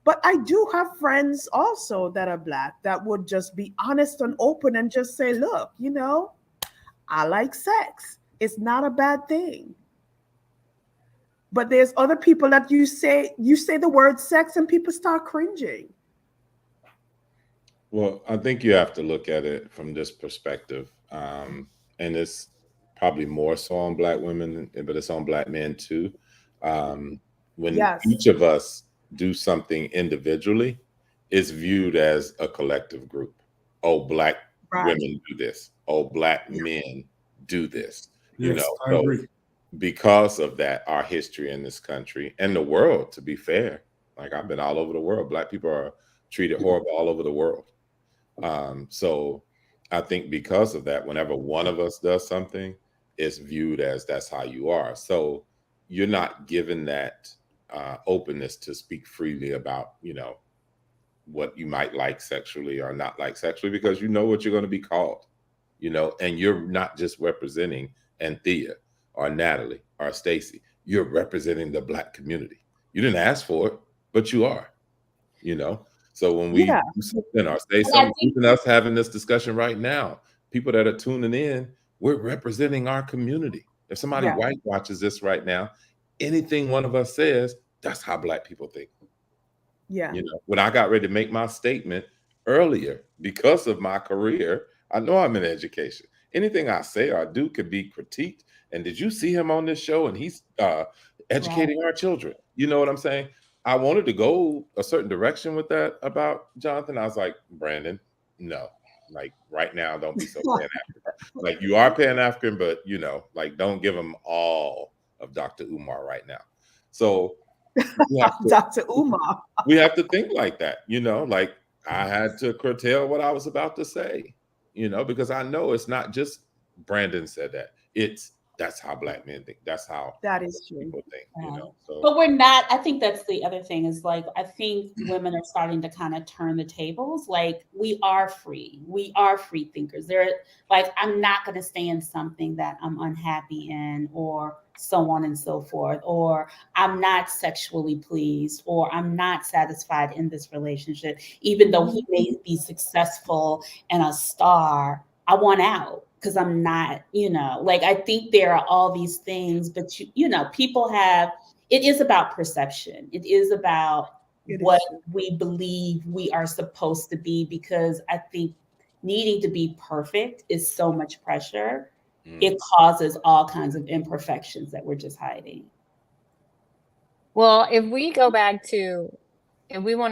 Speaker 5: But I do have friends also that are Black that would just be honest and open and just say, look, I like sex. It's not a bad thing. But there's other people that you say the word sex and people start cringing.
Speaker 3: Well, I think you have to look at it from this perspective. And it's probably more so on Black women, but it's on Black men too. When
Speaker 5: Yes.
Speaker 3: each of us do something individually, it's viewed as a collective group. Oh, Black women do this. Oh, Black men do this.
Speaker 4: Yes, I agree.
Speaker 3: Because of that, our history in this country and the world, to be fair, like I've been all over the world. Black people are treated horrible all over the world. So I think because of that, whenever one of us does something, it's viewed as that's how you are. So you're not given that openness to speak freely about, what you might like sexually or not like sexually, because you know what you're going to be called, and you're not just representing Anthea or Natalie or Stacy. You're representing the Black community. You didn't ask for it, but you are, So when we do something or say something, even us having this discussion right now, people that are tuning in, we're representing our community. If somebody white watches this right now, anything one of us says, that's how Black people think.
Speaker 5: Yeah.
Speaker 3: When I got ready to make my statement earlier, because of my career, I know I'm in education. Anything I say or do could be critiqued. And did you see him on this show? And he's educating our children. You know what I'm saying? I wanted to go a certain direction with that about Jonathan. I was like, Brandon, no. Like right now, don't be so Pan-African. Like you are Pan-African, but don't give him all of Dr. Umar right now. So
Speaker 5: Dr. Umar.
Speaker 3: We have to think like that, like I had to curtail what I was about to say, because I know it's not just Brandon said that. That's how Black men think. That's how
Speaker 5: that is true.
Speaker 3: People think, So.
Speaker 2: But we're not. I think that's the other thing is like I think women are starting to kind of turn the tables. Like we are free. We are free thinkers. They're like I'm not going to stay in something that I'm unhappy in, or so on and so forth, or I'm not sexually pleased, or I'm not satisfied in this relationship, even though he may be successful and a star. I want out. Because I'm not, like I think there are all these things, but people it is about perception. It is about what we believe we are supposed to be, because I think needing to be perfect is so much pressure. It causes all kinds of imperfections that we're just hiding.
Speaker 6: Well, if we want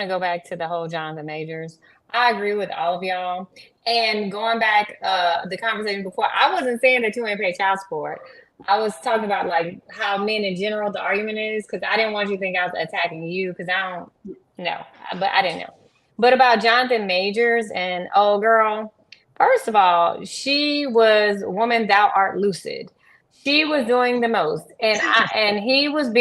Speaker 6: to go back to the whole Jonathan Majors, I agree with all of y'all. And going back, the conversation before, I wasn't saying that you ain't pay child support. I was talking about like how men in general, the argument is, because I didn't want you to think I was attacking you, because I don't know, but I didn't know. But about Jonathan Majors and old girl, first of all, she was woman, thou art lucid. She was doing the most, and he was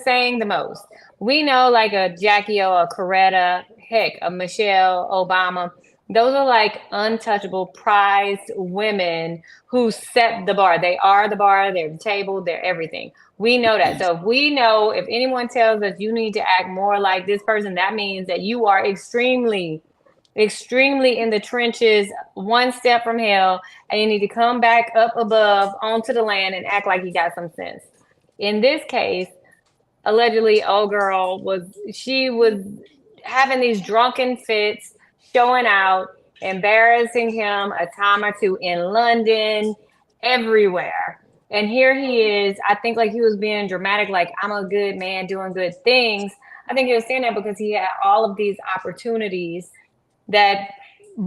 Speaker 6: saying the most. We know like a Jackie O, a Coretta, heck, a Michelle Obama. Those are like untouchable, prized women who set the bar. They are the bar, they're the table, they're everything. We know that. So if anyone tells us you need to act more like this person, that means that you are extremely in the trenches, one step from hell, and you need to come back up above onto the land and act like you got some sense. In this case, allegedly, old girl was having these drunken fits, showing out, embarrassing him a time or two in London, everywhere. And here he is. I think like he was being dramatic, like I'm a good man doing good things. I think he was saying that because he had all of these opportunities that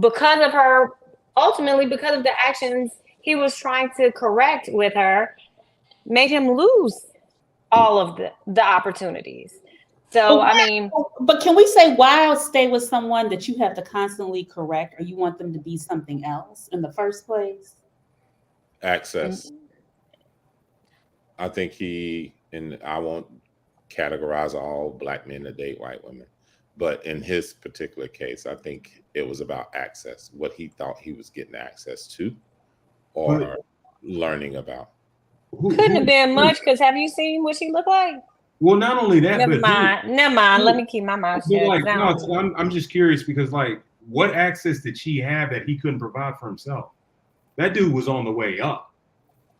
Speaker 6: because of her, ultimately because of the actions he was trying to correct with her, made him lose all of the opportunities. So,
Speaker 2: but can we say why stay with someone that you have to constantly correct, or you want them to be something else in the first place?
Speaker 3: Access. I think he and I won't categorize all black men that date white women, but in his particular case, I think it was about access, what he thought he was getting access to or learning about.
Speaker 6: Couldn't have been much, because have you seen what she looked like?
Speaker 7: Well, not only that,
Speaker 6: Never mind. Let me keep my mouth shut.
Speaker 7: Like, no, I'm just curious because, like, what access did she have that he couldn't provide for himself? That dude was on the way up.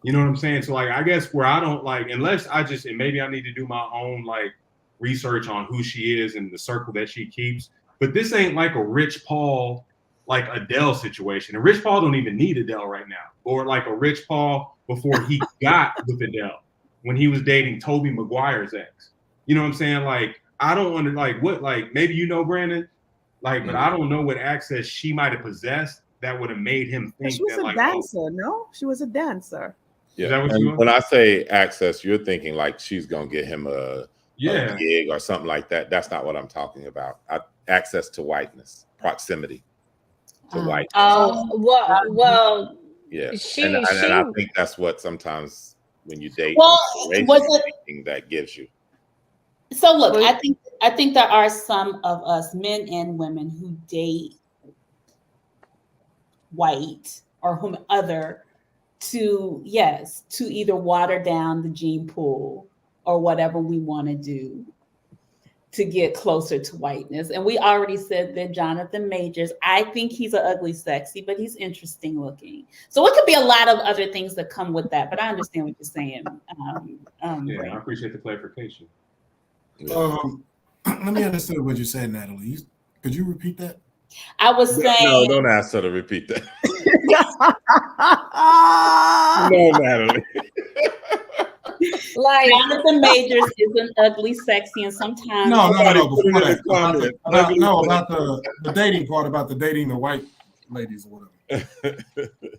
Speaker 7: You know what I'm saying? So, like, I guess where I don't like, unless I just, and maybe I need to do my own like research on who she is and the circle that she keeps. But this ain't like a Rich Paul, like Adele situation. And Rich Paul don't even need Adele right now, or like a Rich Paul before he got with Adele, when he was dating Tobey Maguire's ex. You know what I'm saying? Like, I don't want to, like, what, like, maybe you know, Brandon, like, but I don't know what access she might have possessed that would have made him think
Speaker 5: she was
Speaker 7: that,
Speaker 5: a
Speaker 7: like,
Speaker 5: dancer. No, she was a dancer.
Speaker 3: Yeah. And when I say access, you're thinking like she's going to get him a gig or something like that. That's not what I'm talking about. Access to whiteness, proximity to whiteness.
Speaker 6: Oh, well,
Speaker 3: yeah. And I think that's what sometimes when you date, that gives you.
Speaker 2: So look, I think there are some of us, men and women, who date white or whomever to either water down the gene pool or whatever we want to do to get closer to whiteness. And we already said that Jonathan Majors, I think he's an ugly sexy, but he's interesting looking. So it could be a lot of other things that come with that, but I understand what you're saying.
Speaker 7: I appreciate the clarification.
Speaker 4: Let me understand what you said, Natalie. Could you repeat that?
Speaker 2: I was saying...
Speaker 3: No, don't ask her to repeat that. No, Natalie.
Speaker 2: Like Jonathan Majors isn't ugly, sexy, and sometimes
Speaker 4: no. Before that, about the dating part, about the dating the white ladies or whatever.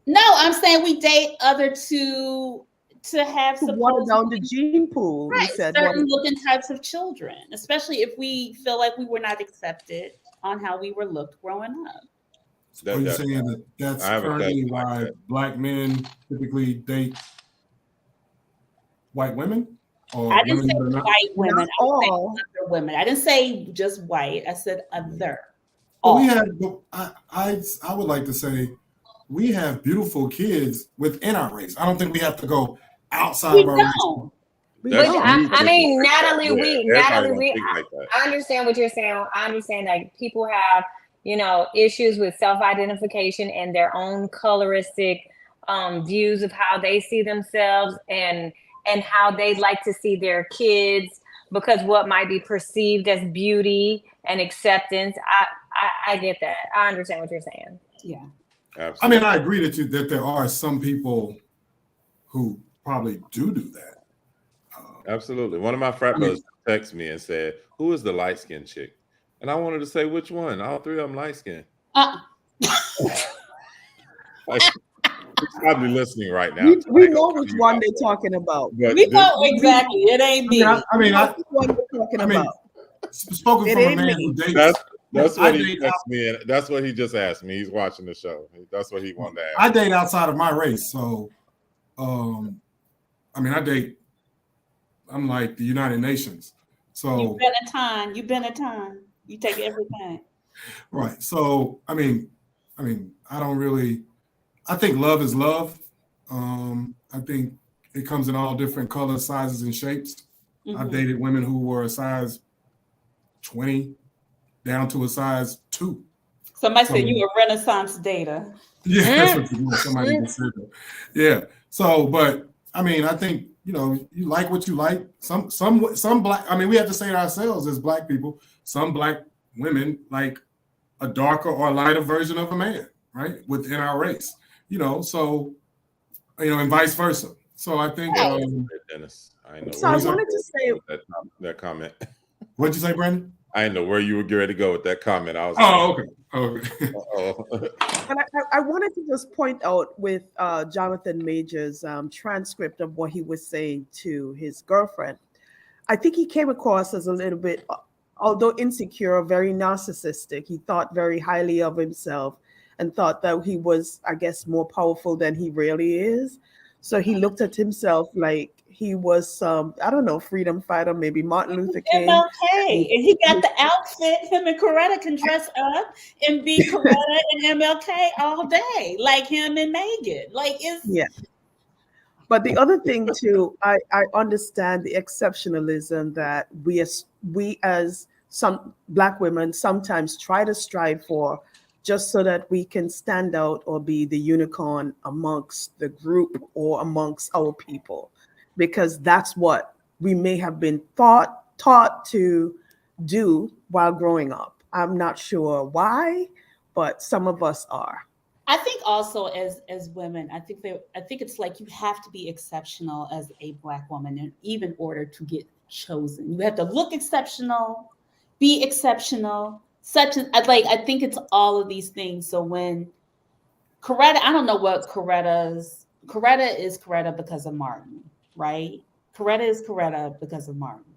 Speaker 2: No, I'm saying we date other to have
Speaker 5: water down the gene pool.
Speaker 2: Right, certain looking types of children, especially if we feel like we were not accepted on how we were looked growing up.
Speaker 4: Are you saying that's currently why black men typically date white women? Or
Speaker 2: I didn't say
Speaker 4: women
Speaker 2: white women. I all other women. I didn't say just white. I said other.
Speaker 4: Well, we have. I would like to say we have beautiful kids within our race. I don't think we have to go outside of our race.
Speaker 6: I mean, Natalie, I understand what you're saying. I understand that people have, issues with self-identification and their own coloristic views of how they see themselves and how they'd like to see their kids, because what might be perceived as beauty and acceptance. I get that. I understand what you're saying.
Speaker 2: Yeah.
Speaker 3: Absolutely.
Speaker 4: I mean, I agree that there are some people who probably do that.
Speaker 3: Absolutely. One of my frat brothers texted me and said, "Who is the light-skinned chick?" And I wanted to say, which one? All three of them light-skinned. He's probably listening right now.
Speaker 5: We know which one they're talking about.
Speaker 2: We know exactly. It ain't me.
Speaker 4: Spoken from a man who dates.
Speaker 3: That's what he texted me. And that's what he just asked me. He's watching the show. That's what he wanted to ask.
Speaker 4: I date outside of my race, so I date. I'm like the United Nations. So
Speaker 2: you've been a time. You take everything.
Speaker 4: Right. So I don't really. I think love is love. I think it comes in all different colors, sizes, and shapes. Mm-hmm. I dated women who were a size 20 down to a size 2.
Speaker 2: Somebody said you a Renaissance dater.
Speaker 4: Yeah, that's what you somebody said that. Yeah. So, but I think you like what you like. Some black. We have to say it ourselves as black people. Some black women like a darker or lighter version of a man, right, within our race. And vice versa. So I think.
Speaker 3: Dennis, I know.
Speaker 5: So I wanted to say
Speaker 3: that comment.
Speaker 4: What'd you say, Brandon?
Speaker 3: I didn't know where you were getting ready to go with that comment. I was.
Speaker 4: Okay.
Speaker 5: And I wanted to just point out with Jonathan Majors' transcript of what he was saying to his girlfriend. I think he came across as a little bit, although insecure, very narcissistic. He thought very highly of himself and thought that he was, I guess, more powerful than he really is. So he looked at himself like he was some, I don't know, freedom fighter, maybe Martin Luther King.
Speaker 2: MLK, and he got the outfit. Him and Coretta can dress up and be Coretta and MLK all day, like him and Megan. Like it's
Speaker 5: Yeah. But the other thing too, I understand the exceptionalism that we as some Black women sometimes try to strive for, just so that we can stand out or be the unicorn amongst the group or amongst our people, because that's what we may have been taught to do while growing up. I'm not sure why, but some of us are.
Speaker 2: I think also as women, I think it's like you have to be exceptional as a Black woman in even order to get chosen. You have to look exceptional, be exceptional, such as like I think it's all of these things. So when Coretta, I don't know what Coretta is Coretta because of Martin, right? Coretta is Coretta because of Martin,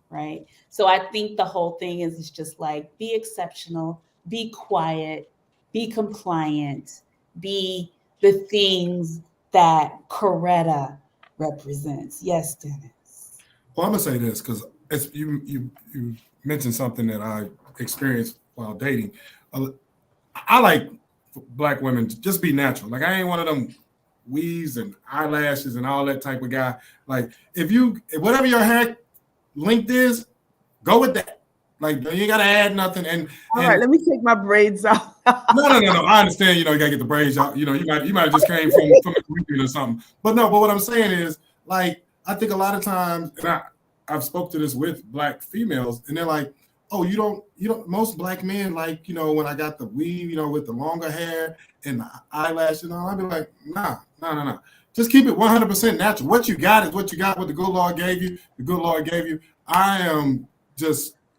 Speaker 2: right? So I think the whole thing is it's just like be exceptional, be quiet, be compliant, be the things that Coretta represents. Yes, Dennis.
Speaker 4: Well, I'm gonna say this because you mentioned something that I experienced while dating. I like Black women to just be natural. Like I ain't one of them weaves and eyelashes and all that type of guy. Like if whatever your hair length is, go with that. Like you ain't gotta add nothing.
Speaker 5: All right, let me take my braids out.
Speaker 4: No. I understand. You gotta get the braids out. You might have just came from the Caribbean or something. But what I'm saying is, like, I think a lot of times, and I've spoke to this with Black females, and they're like, "Oh, you don't." Most Black men like, when I got the weave, with the longer hair and the eyelashes and all. I'd be like, nah. Just keep it 100% natural. What you got is what you got. What the good Lord gave you, the good Lord gave you.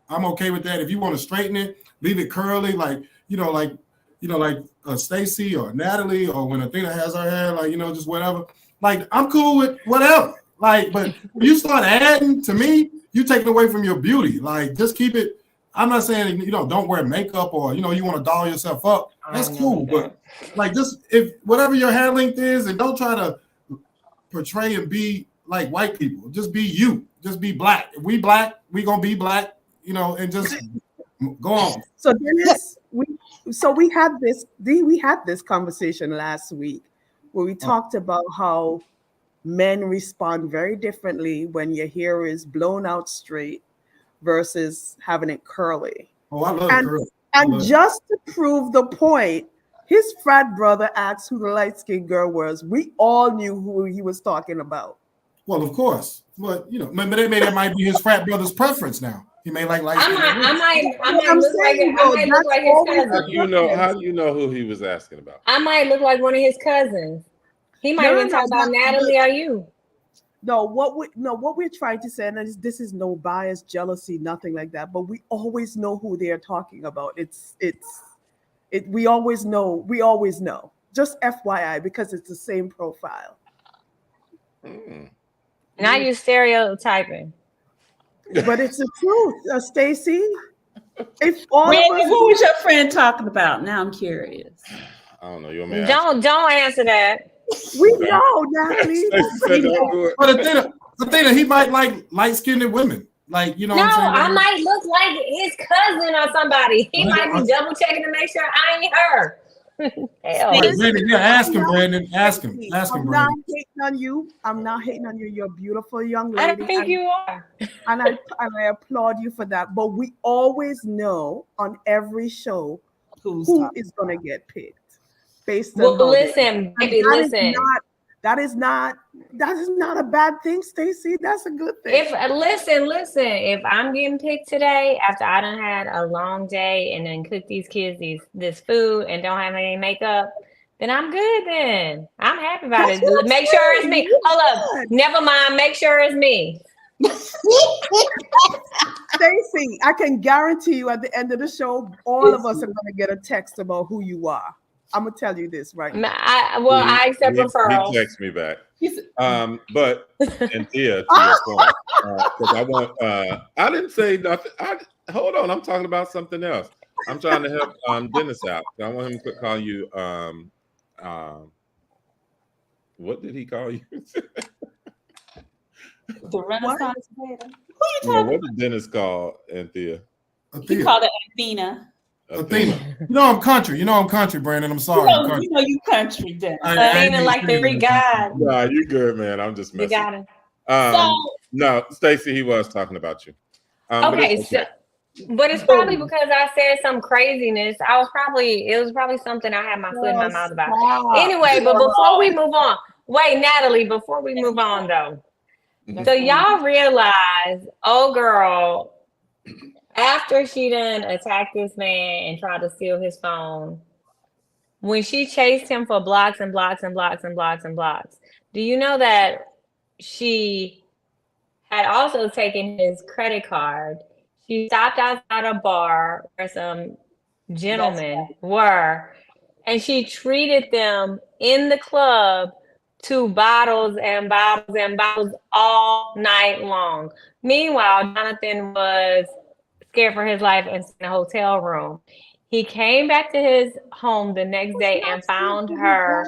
Speaker 4: I'm okay with that. If you want to straighten it, leave it curly, like Stacy or Natalie, or when Athena has her hair, like, just whatever. Like, I'm cool with whatever. Like, but when you start adding, to me, you taking away from your beauty. Like, just keep it. I'm not saying, don't wear makeup or, you want to doll yourself up. That's cool. But like, just if whatever your hair length is, and don't try to portray and be like white people. Just be you. Just be Black. If we Black, we gonna be Black. And just go on.
Speaker 5: So Dennis, we had this conversation last week where we talked about how men respond very differently when your hair is blown out straight versus having it curly.
Speaker 4: Oh, I love curly.
Speaker 5: And just to prove the point, his frat brother asked who the light-skinned girl was. We all knew who he was talking about.
Speaker 4: Well, of course. But that might be his frat brother's preference now. He may like light skin.
Speaker 6: I might look like his cousin.
Speaker 3: How do you know who he was asking about?
Speaker 6: I might look like one of his cousins. He might even talk about Natalie or you.
Speaker 5: No, what we're trying to say, and this is no bias, jealousy, nothing like that. But we always know who they are talking about. We always know. Just FYI, because it's the same profile.
Speaker 6: Now you're stereotyping.
Speaker 5: But it's the truth, Stacy. If all
Speaker 2: Randy, who was your friend talking about? Now I'm curious.
Speaker 3: I don't know. You want me to
Speaker 6: don't answer that.
Speaker 5: We know, Natalie.
Speaker 4: But the thing he might like light-skinned women. Like,
Speaker 6: No, I might look like his cousin or somebody. He might be double checking to make sure I ain't her.
Speaker 4: Brandon, ask him, Brandon. Ask him,
Speaker 5: I'm
Speaker 4: Brandon.
Speaker 5: not hating on you. I'm not hating on you. You're a beautiful young lady.
Speaker 6: I think you are.
Speaker 5: And I applaud you for that. But we always know on every show who is going to get picked. Based on
Speaker 6: listen, baby, listen.
Speaker 5: That is not a bad thing, Stacy. That's a good thing.
Speaker 6: Listen. If I'm getting picked today after I done had a long day and then cook these kids this food and don't have any makeup, then I'm good. Then I'm happy about it. Make sure it's me. Hold up. Never mind. Make sure it's me.
Speaker 5: Stacy, I can guarantee you at the end of the show, all of us are going to get a text about who you are. I'm gonna tell you this right now.
Speaker 6: I accept referrals.
Speaker 3: He texts me back. But and Tia, to your point, because I want. I didn't say nothing. Hold on. I'm talking about something else. I'm trying to help Dennis out. I want him to quit calling you What did he call you?
Speaker 2: The Renaissance Theater. Who you
Speaker 3: Yeah,
Speaker 2: talking
Speaker 3: what did Dennis call Anthea?
Speaker 2: He called it Athena.
Speaker 4: Athena. You know I'm country. Brandon. I'm sorry.
Speaker 2: You know you country, Dennis.
Speaker 6: Athena, like the Greek god.
Speaker 3: Nah, you good, man. I'm just messing.
Speaker 6: You got it.
Speaker 3: No, Stacey, he was talking about you.
Speaker 6: Okay, but it's probably because I said some craziness. It was probably something I had my foot in my mouth about. Anyway, but before we move on, wait, Natalie, before we move on though. So y'all realize, girl, after she done attacked this man and tried to steal his phone, when she chased him for blocks and blocks and blocks and blocks and blocks, do you know that she had also taken his credit card? She stopped outside a bar where some gentlemen were, and she treated them in the club to bottles and bottles and bottles all night long. Meanwhile, Jonathan was scared for his life and in a hotel room. He came back to his home the next day and found her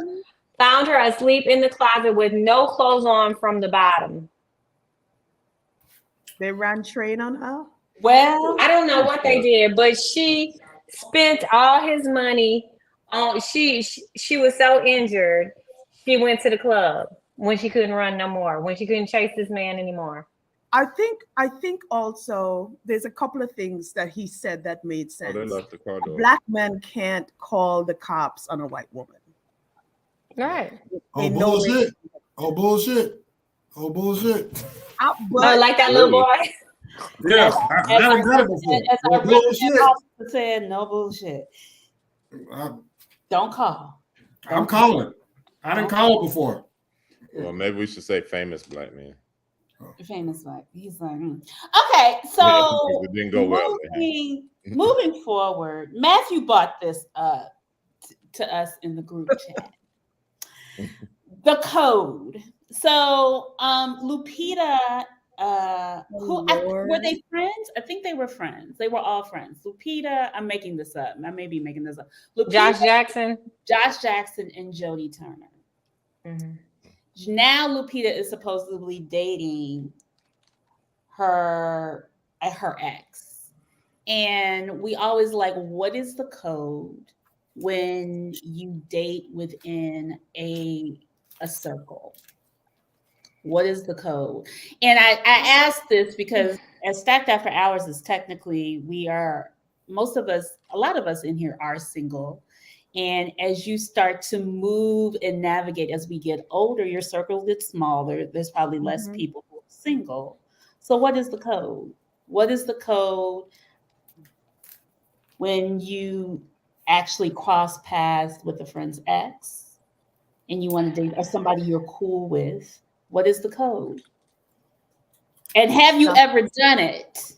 Speaker 6: asleep in the closet with no clothes on from the bottom.
Speaker 5: They ran train on her?
Speaker 2: Well,
Speaker 6: I don't know what they did, but she spent all his money on. She was so injured, she went to the club when she couldn't run no more, when she couldn't chase this man anymore.
Speaker 5: I think also there's a couple of things that he said that made sense.
Speaker 3: They left the car door.
Speaker 5: A black man can't call the cops on a white woman.
Speaker 6: Right.
Speaker 4: Bullshit. Bullshit.
Speaker 6: Like that little boy.
Speaker 4: Yeah, I got it before.
Speaker 2: Said no bullshit. Don't call.
Speaker 4: I'm calling. I didn't call it before.
Speaker 3: Well, maybe we should say famous black man.
Speaker 2: Famous black. He's like, okay. So
Speaker 3: it didn't go well.
Speaker 2: Moving forward, Matthew brought this up to us in the group chat. The code. So Lupita. Were they friends? I think they were friends. They were all friends. Lupita, I'm making this up. I may be making this up. Lupita, Josh Jackson, and Jodie Turner. Mm-hmm. Now Lupita is supposedly dating her ex, and we always like, what is the code when you date within a circle? What is the code? And I asked this because as Stacked After Hours is technically, a lot of us in here are single. And as you start to move and navigate as we get older, your circle gets smaller. There's probably less people who are single. So what is the code? What is the code when you actually cross paths with a friend's ex and you want to date or somebody you're cool with? What is the code? And have you ever done it?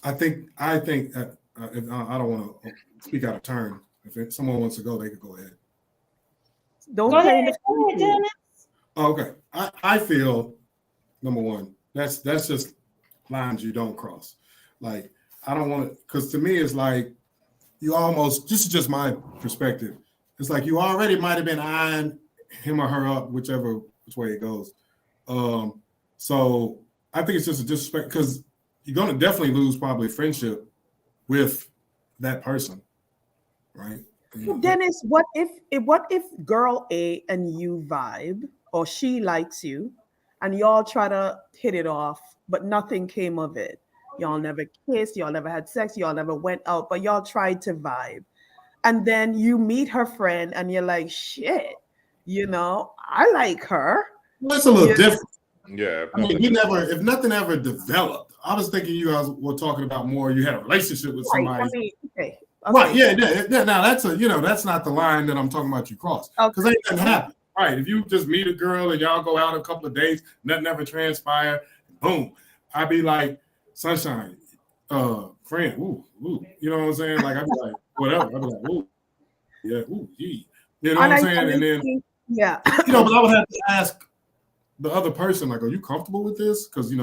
Speaker 4: I think I don't want to speak out of turn. If someone wants to go, they could go ahead.
Speaker 5: Go ahead,
Speaker 2: Dennis.
Speaker 4: Okay. I feel, number one, that's just lines you don't cross. Like, I don't want to, because to me, it's like you almost, this is just my perspective. It's like you already might have been eyeing him or her up, which way it goes. So I think it's just a disrespect because you're going to definitely lose probably friendship with that person, right?
Speaker 5: Dennis, what if girl A and you vibe or she likes you and y'all try to hit it off, but nothing came of it? Y'all never kissed, y'all never had sex, y'all never went out, but y'all tried to vibe. And then you meet her friend and you're like, shit, I like her.
Speaker 4: That's a little different.
Speaker 3: Yeah.
Speaker 4: I mean, if nothing ever developed, I was thinking you guys were talking about more. You had a relationship with somebody.
Speaker 5: I mean, okay.
Speaker 4: Right? Yeah. Now that's that's not the line that I'm talking about. You cross because ain't nothing happen. Right? If you just meet a girl and y'all go out a couple of days, nothing ever transpire, boom. I'd be like, sunshine, friend, ooh, you know what I'm saying? Like I'd be like, whatever. I'd be like, ooh, yeah, ooh, gee. You know what I'm saying? And then.
Speaker 5: Yeah.
Speaker 4: But I would have to ask the other person, like, are you comfortable with this? Because,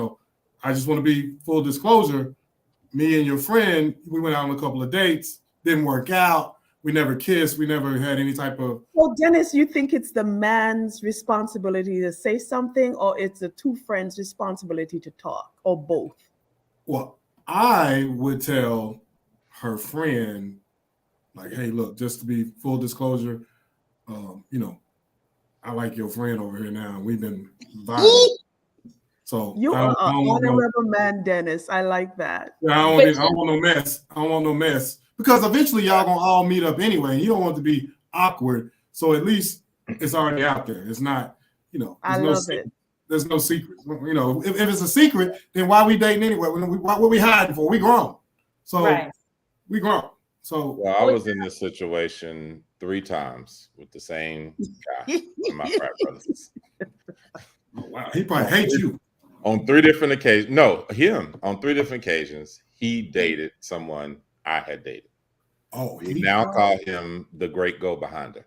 Speaker 4: I just want to be full disclosure. Me and your friend, we went out on a couple of dates, didn't work out. We never kissed. We never had any type of.
Speaker 5: Well, Dennis, you think it's the man's responsibility to say something, or it's the two friends' responsibility to talk, or both?
Speaker 4: Well, I would tell her friend, like, hey, look, just to be full disclosure, I like your friend over here now. We've been vibing. So
Speaker 5: You are an honorable man, Dennis. I like that.
Speaker 4: Yeah, I don't want no mess. I don't want no mess. Because eventually y'all gonna all meet up anyway. You don't want it to be awkward. So at least it's already out there. It's not,
Speaker 5: I love it.
Speaker 4: There's no secret. If it's a secret, then why we dating anyway? What we hiding for? We grown. So we grown. So
Speaker 3: I was in this situation 3 times with the same guy, one of my frat brothers.
Speaker 4: Oh, wow, he probably hates you.
Speaker 3: On 3 different occasions. No, him. On 3 different occasions, he dated someone I had dated.
Speaker 4: Oh,
Speaker 3: we now call him the great go behinder.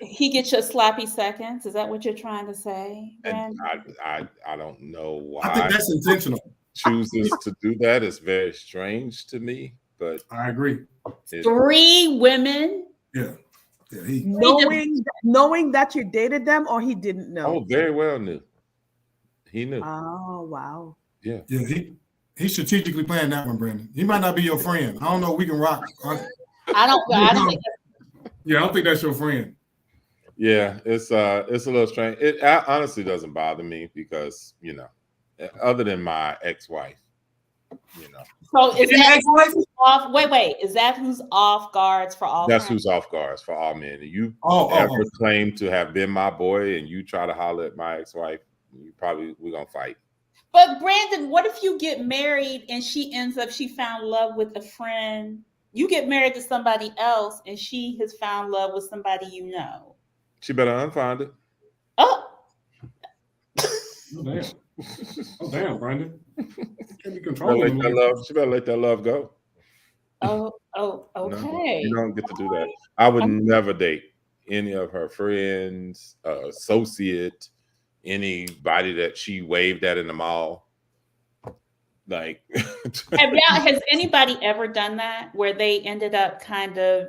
Speaker 2: He gets your sloppy seconds. Is that what you're trying to say?
Speaker 3: And I don't know why.
Speaker 4: I think that's intentional.
Speaker 3: Chooses to do that is very strange to me, but
Speaker 4: I agree.
Speaker 2: 3 women.
Speaker 4: Yeah.
Speaker 5: Knowing that you dated them, or he didn't know.
Speaker 3: Oh, very well knew. He knew.
Speaker 5: Oh, wow.
Speaker 3: Yeah.
Speaker 4: Yeah. He's strategically playing that one, Brandon. He might not be your friend. I don't know. We can rock.
Speaker 2: I don't think
Speaker 4: yeah, I don't think that's your friend.
Speaker 3: Yeah, it's a little strange. It honestly doesn't bother me because other than my ex-wife,
Speaker 2: So is that who's off? Wait. Is that who's off guards for all?
Speaker 3: That's
Speaker 2: friends?
Speaker 3: who's off guards for all men. You
Speaker 4: ever
Speaker 3: claim to have been my boy, and you try to holler at my ex-wife, we're gonna fight.
Speaker 2: But Brandon, what if you get married and she found love with a friend? You get married to somebody else, and she has found love with somebody you know.
Speaker 3: She better unfind it.
Speaker 2: Oh.
Speaker 4: Oh damn, Brandon. Can't be
Speaker 3: controlling love. She better let that love go.
Speaker 2: Oh, okay.
Speaker 3: You don't get to do that. I would never date any of her friends, associate, anybody that she waved at in the mall. Like,
Speaker 2: has anybody ever done that where they ended up kind of,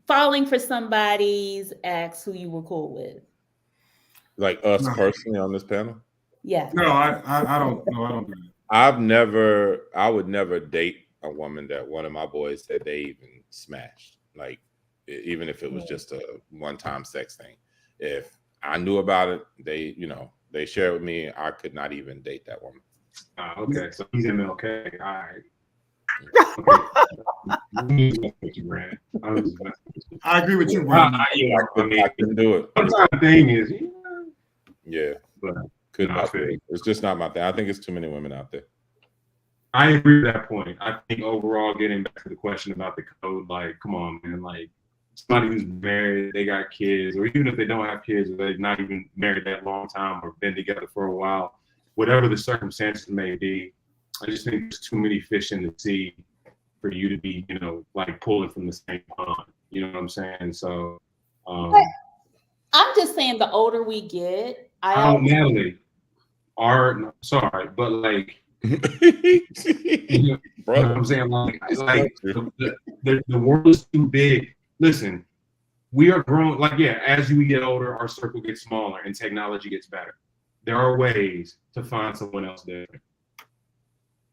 Speaker 2: falling for somebody's ex who you were cool with?
Speaker 3: Like us personally on this panel?
Speaker 2: Yeah.
Speaker 4: No, I don't. No, I don't do that.
Speaker 3: I would never date a woman that one of my boys said they even smashed. Like, even if it was just a one-time sex thing. If I knew about it, they shared with me, I could not even date that woman.
Speaker 7: Okay, so he's MLK. All right.
Speaker 4: I agree with you, Brandon.
Speaker 3: I couldn't do it.
Speaker 7: Sometimes the thing is,
Speaker 3: yeah, but could not be. It's just not my thing. I think it's too many women out there.
Speaker 7: I agree with that point. I think overall, getting back to the question about the code, like, come on, man, like somebody who's married, they got kids, or even if they don't have kids, or they're not even married that long time or been together for a while, whatever the circumstances may be, I just think there's too many fish in the sea for you to be, like pulling from the same pond. You know what I'm saying? So
Speaker 2: I'm just saying the older we get,
Speaker 7: Natalie, sorry, but like, you know what I'm saying? Like the world is too big. Listen, we are growing. Like, yeah, as we get older, our circle gets smaller and technology gets better. There are ways to find someone else there.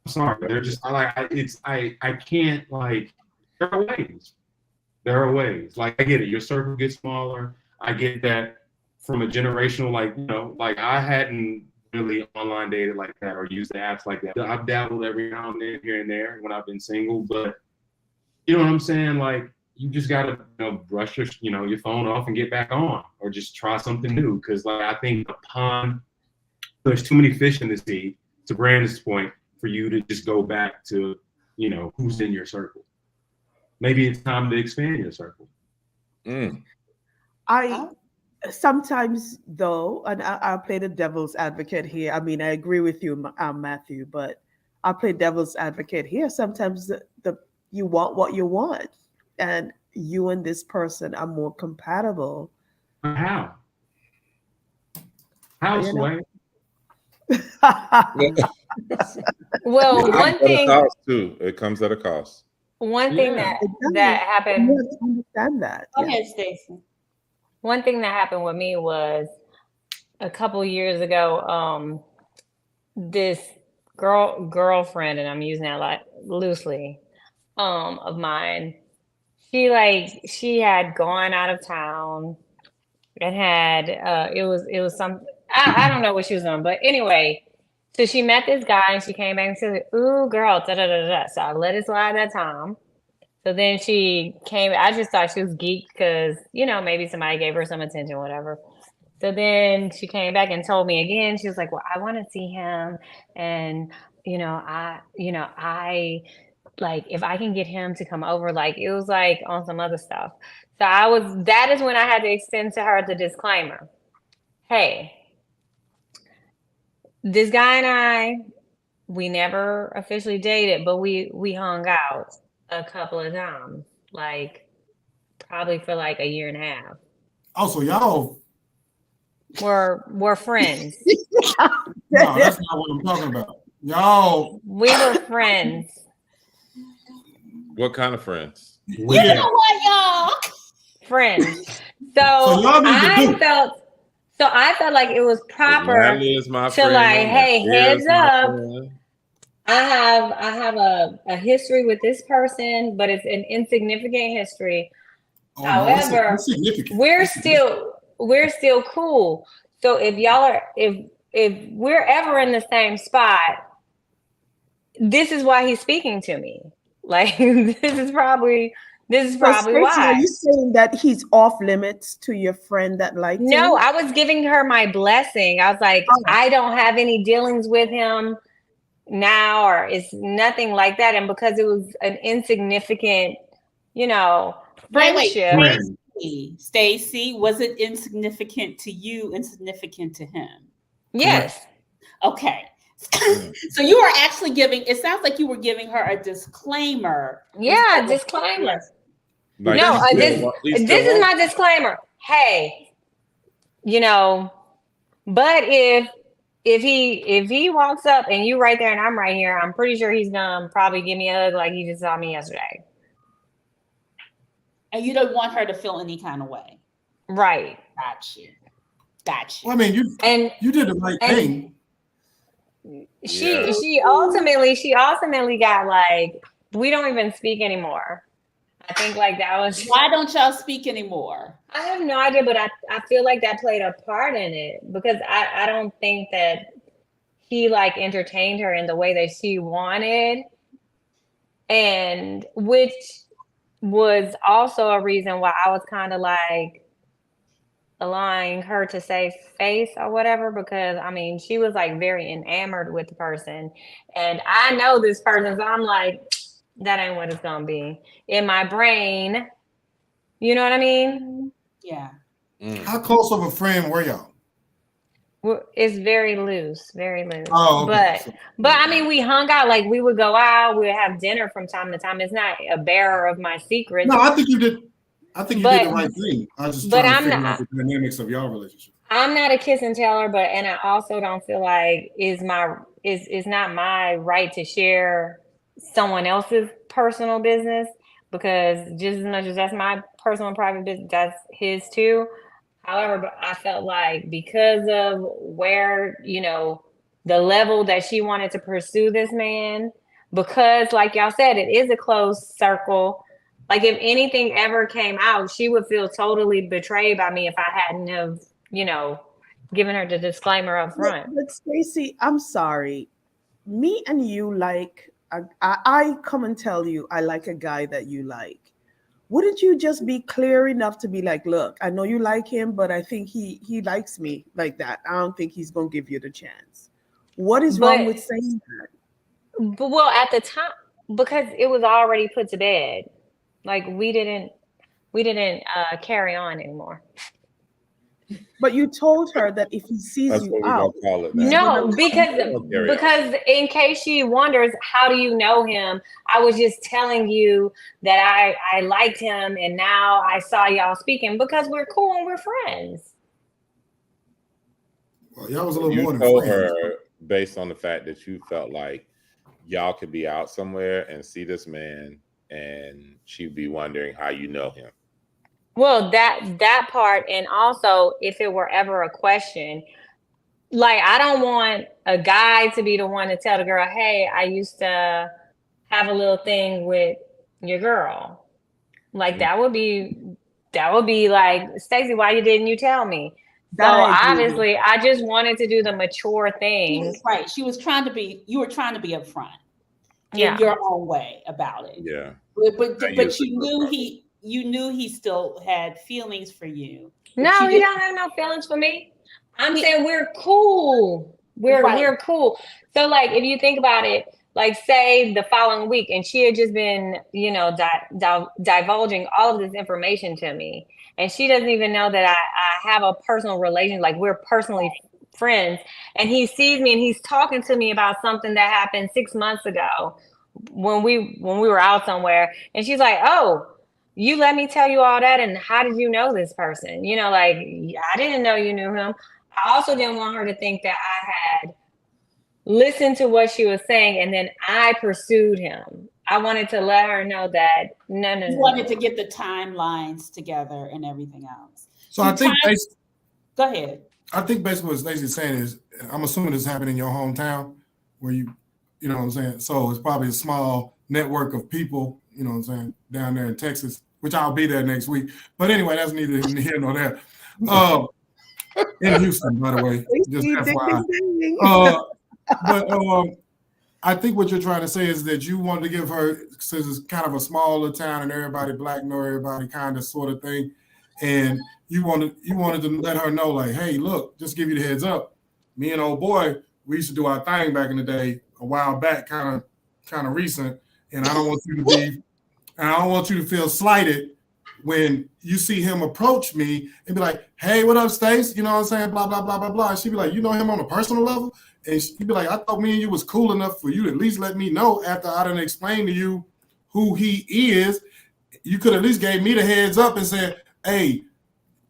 Speaker 7: I'm sorry, they're just I can't, like, there are ways. There are ways. Like, I get it. Your circle gets smaller. I get that from a generational, like I hadn't really online dated like that or used the apps like that. I've dabbled every now and then here and there when I've been single, but you know what I'm saying? Like, you just gotta brush your phone off and get back on, or just try something new. Because like, I think the pond, there's too many fish in the sea, to Brandon's point, for you to just go back to who's in your circle. Maybe it's time to expand your circle.
Speaker 5: I sometimes, though, and I'll play the devil's advocate here. I mean, I agree with you, Matthew, but I'll play devil's advocate here. Sometimes you want what you want, and you and this person are more compatible.
Speaker 7: How? House
Speaker 5: You know?
Speaker 7: Wayne.
Speaker 6: Well, one thing,
Speaker 3: too. It comes at a cost.
Speaker 6: one thing
Speaker 7: Yeah.
Speaker 6: that happened.
Speaker 5: You have to understand that.
Speaker 2: Go
Speaker 5: Yeah.
Speaker 2: ahead, Stacey.
Speaker 6: One thing that happened with me was a couple years ago. This girlfriend, and I'm using that like loosely, of mine. She had gone out of town and had it was some I don't know what she was on, but anyway, so she met this guy and she came back and said, "Ooh, girl, da da da da." So I let it slide that time. So then she came. I just thought she was geeked because maybe somebody gave her some attention, whatever. So then she came back and told me again. She was like, "Well, I want to see him, and I like if I can get him to come over." Like it was like on some other stuff. So that is when I had to extend to her the disclaimer. Hey, this guy and we never officially dated, but we hung out a couple of times, like probably for like a year and a half.
Speaker 4: Also, y'all.
Speaker 6: We're friends.
Speaker 4: No, that's not what I'm talking about. Y'all.
Speaker 6: We were friends.
Speaker 3: What kind of friends?
Speaker 2: You know what, y'all?
Speaker 6: Friends.
Speaker 4: So y'all need to
Speaker 6: I felt like it was proper
Speaker 3: Natalie is my
Speaker 6: to
Speaker 3: friend,
Speaker 6: like, hey,
Speaker 3: Nadia is
Speaker 6: heads
Speaker 3: my
Speaker 6: up.
Speaker 3: friend.
Speaker 6: I have a history with this person, but it's an insignificant history.
Speaker 4: Oh,
Speaker 6: However,
Speaker 4: it's significant.
Speaker 6: we're still cool. So if y'all are if we're ever in the same spot, this is why he's speaking to me. Like this is probably
Speaker 5: Stacey,
Speaker 6: why.
Speaker 5: are you saying that he's off limits to your friend that liked him?
Speaker 6: No, I was giving her my blessing. I was like, I don't have any dealings with him now, or it's nothing like that. And because it was an insignificant, friendship.
Speaker 2: Wait. Stacey, was it insignificant to you, insignificant to him?
Speaker 6: Yes.
Speaker 2: Okay. So you are actually it sounds like you were giving her a disclaimer.
Speaker 6: Yeah, disclaimer.
Speaker 3: Like,
Speaker 6: No, this is my disclaimer. Hey, but if he walks up and you right there and I'm right here, I'm pretty sure he's gonna probably give me a hug like he just saw me yesterday.
Speaker 2: And you don't want her to feel any kind of way.
Speaker 6: Right.
Speaker 2: Got you.
Speaker 4: Well, I mean, you did the right thing.
Speaker 6: She ultimately got like, we don't even speak anymore. I think like that was.
Speaker 2: Why don't y'all speak anymore?
Speaker 6: I have no idea, but I feel like that played a part in it because I don't think that he like entertained her in the way that she wanted, and which was also a reason why I was kind of like allowing her to save face or whatever, because I mean she was like very enamored with the person, and I know this person, so I'm like, that ain't what it's gonna be in my brain. You know what I mean?
Speaker 2: Yeah.
Speaker 4: How close of a friend were y'all?
Speaker 6: It's very loose, very loose.
Speaker 4: Oh, okay.
Speaker 6: But I mean, we hung out, like we would go out, we would have dinner from time to time. It's not a bearer of my secrets.
Speaker 4: No, I think you did. I think you did the right thing. I was just trying to figure out the dynamics of y'all relationship.
Speaker 6: I'm not a kiss and teller, and I also don't feel like it's not my right to share someone else's personal business, because just as much as that's my personal and private business, that's his too. However, but I felt like because of where, the level that she wanted to pursue this man, because like y'all said, it is a closed circle. Like if anything ever came out, she would feel totally betrayed by me if I hadn't have, given her the disclaimer up front.
Speaker 5: But Stacey, I'm sorry. Me and you like, I come and tell you I like a guy that you like. Wouldn't you just be clear enough to be like, look, I know you like him, but I think he likes me like that. I don't think he's going to give you the chance. What is wrong with saying that?
Speaker 6: But well, at the time, because it was already put to bed. Like we didn't carry on anymore.
Speaker 5: But you told her that if he sees
Speaker 3: That's
Speaker 5: you
Speaker 3: what
Speaker 5: out,
Speaker 3: we're gonna call it now.
Speaker 6: No, because in case she wonders, how do you know him? I was just telling you that I liked him, and now I saw y'all speaking because we're cool and we're friends.
Speaker 4: Well, y'all was a little
Speaker 3: You
Speaker 4: more than
Speaker 3: told
Speaker 4: friends.
Speaker 3: her based on the fact that you felt like y'all could be out somewhere and see this man, and she'd be wondering how you know him.
Speaker 6: Well, that part, and also if it were ever a question, like I don't want a guy to be the one to tell the girl, "Hey, I used to have a little thing with your girl." Like that would be like, Stacey, why didn't you tell me?
Speaker 5: That
Speaker 6: So
Speaker 5: I agree with.
Speaker 6: obviously, I just wanted to do the mature
Speaker 2: She
Speaker 6: thing.
Speaker 2: was right. She was trying to be. You were trying to be upfront
Speaker 6: Yeah.
Speaker 2: in your own way about it.
Speaker 3: Yeah.
Speaker 2: But you knew he still had feelings for you. But
Speaker 6: No,
Speaker 2: you
Speaker 6: he
Speaker 2: didn't.
Speaker 6: don't have no feelings for me. I'm saying we're cool. We're cool. So like if you think about it, like say the following week, and she had just been, you know, divulging all of this information to me, and she doesn't even know that I have a personal relation, like we're personally friends, and he sees me and he's talking to me about something that happened 6 months ago when we were out somewhere, and she's like, "Oh, you let me tell you all that, and how did you know this person?" You know, like I didn't know you knew him. I also didn't want her to think that I had listened to what she was saying and then I pursued him. I wanted to let her know that no.
Speaker 2: You wanted to get the timelines together and everything else.
Speaker 4: So I think
Speaker 2: go ahead.
Speaker 4: I think basically what Stacey's saying is, I'm assuming this happened in your hometown where you know what I'm saying? So it's probably a small network of people, you know what I'm saying, down there in Texas, which I'll be there next week. But anyway, that's neither here nor there. In Houston, by the way, just FYI. But I think what you're trying to say is that you wanted to give her, since it's kind of a smaller town and everybody black know everybody kind of sort of thing, and you wanted to let her know, like, hey, look, just give you the heads up. Me and old boy, we used to do our thing back in the day, a while back, kind of recent, and I don't want you to feel slighted when you see him approach me and be like, hey, what up, Stace? You know what I'm saying? Blah, blah, blah, blah, blah. And she'd be like, you know him on a personal level? And she'd be like, I thought me and you was cool enough for you to at least let me know after I done explained to you who he is. You could at least gave me the heads up and said, hey,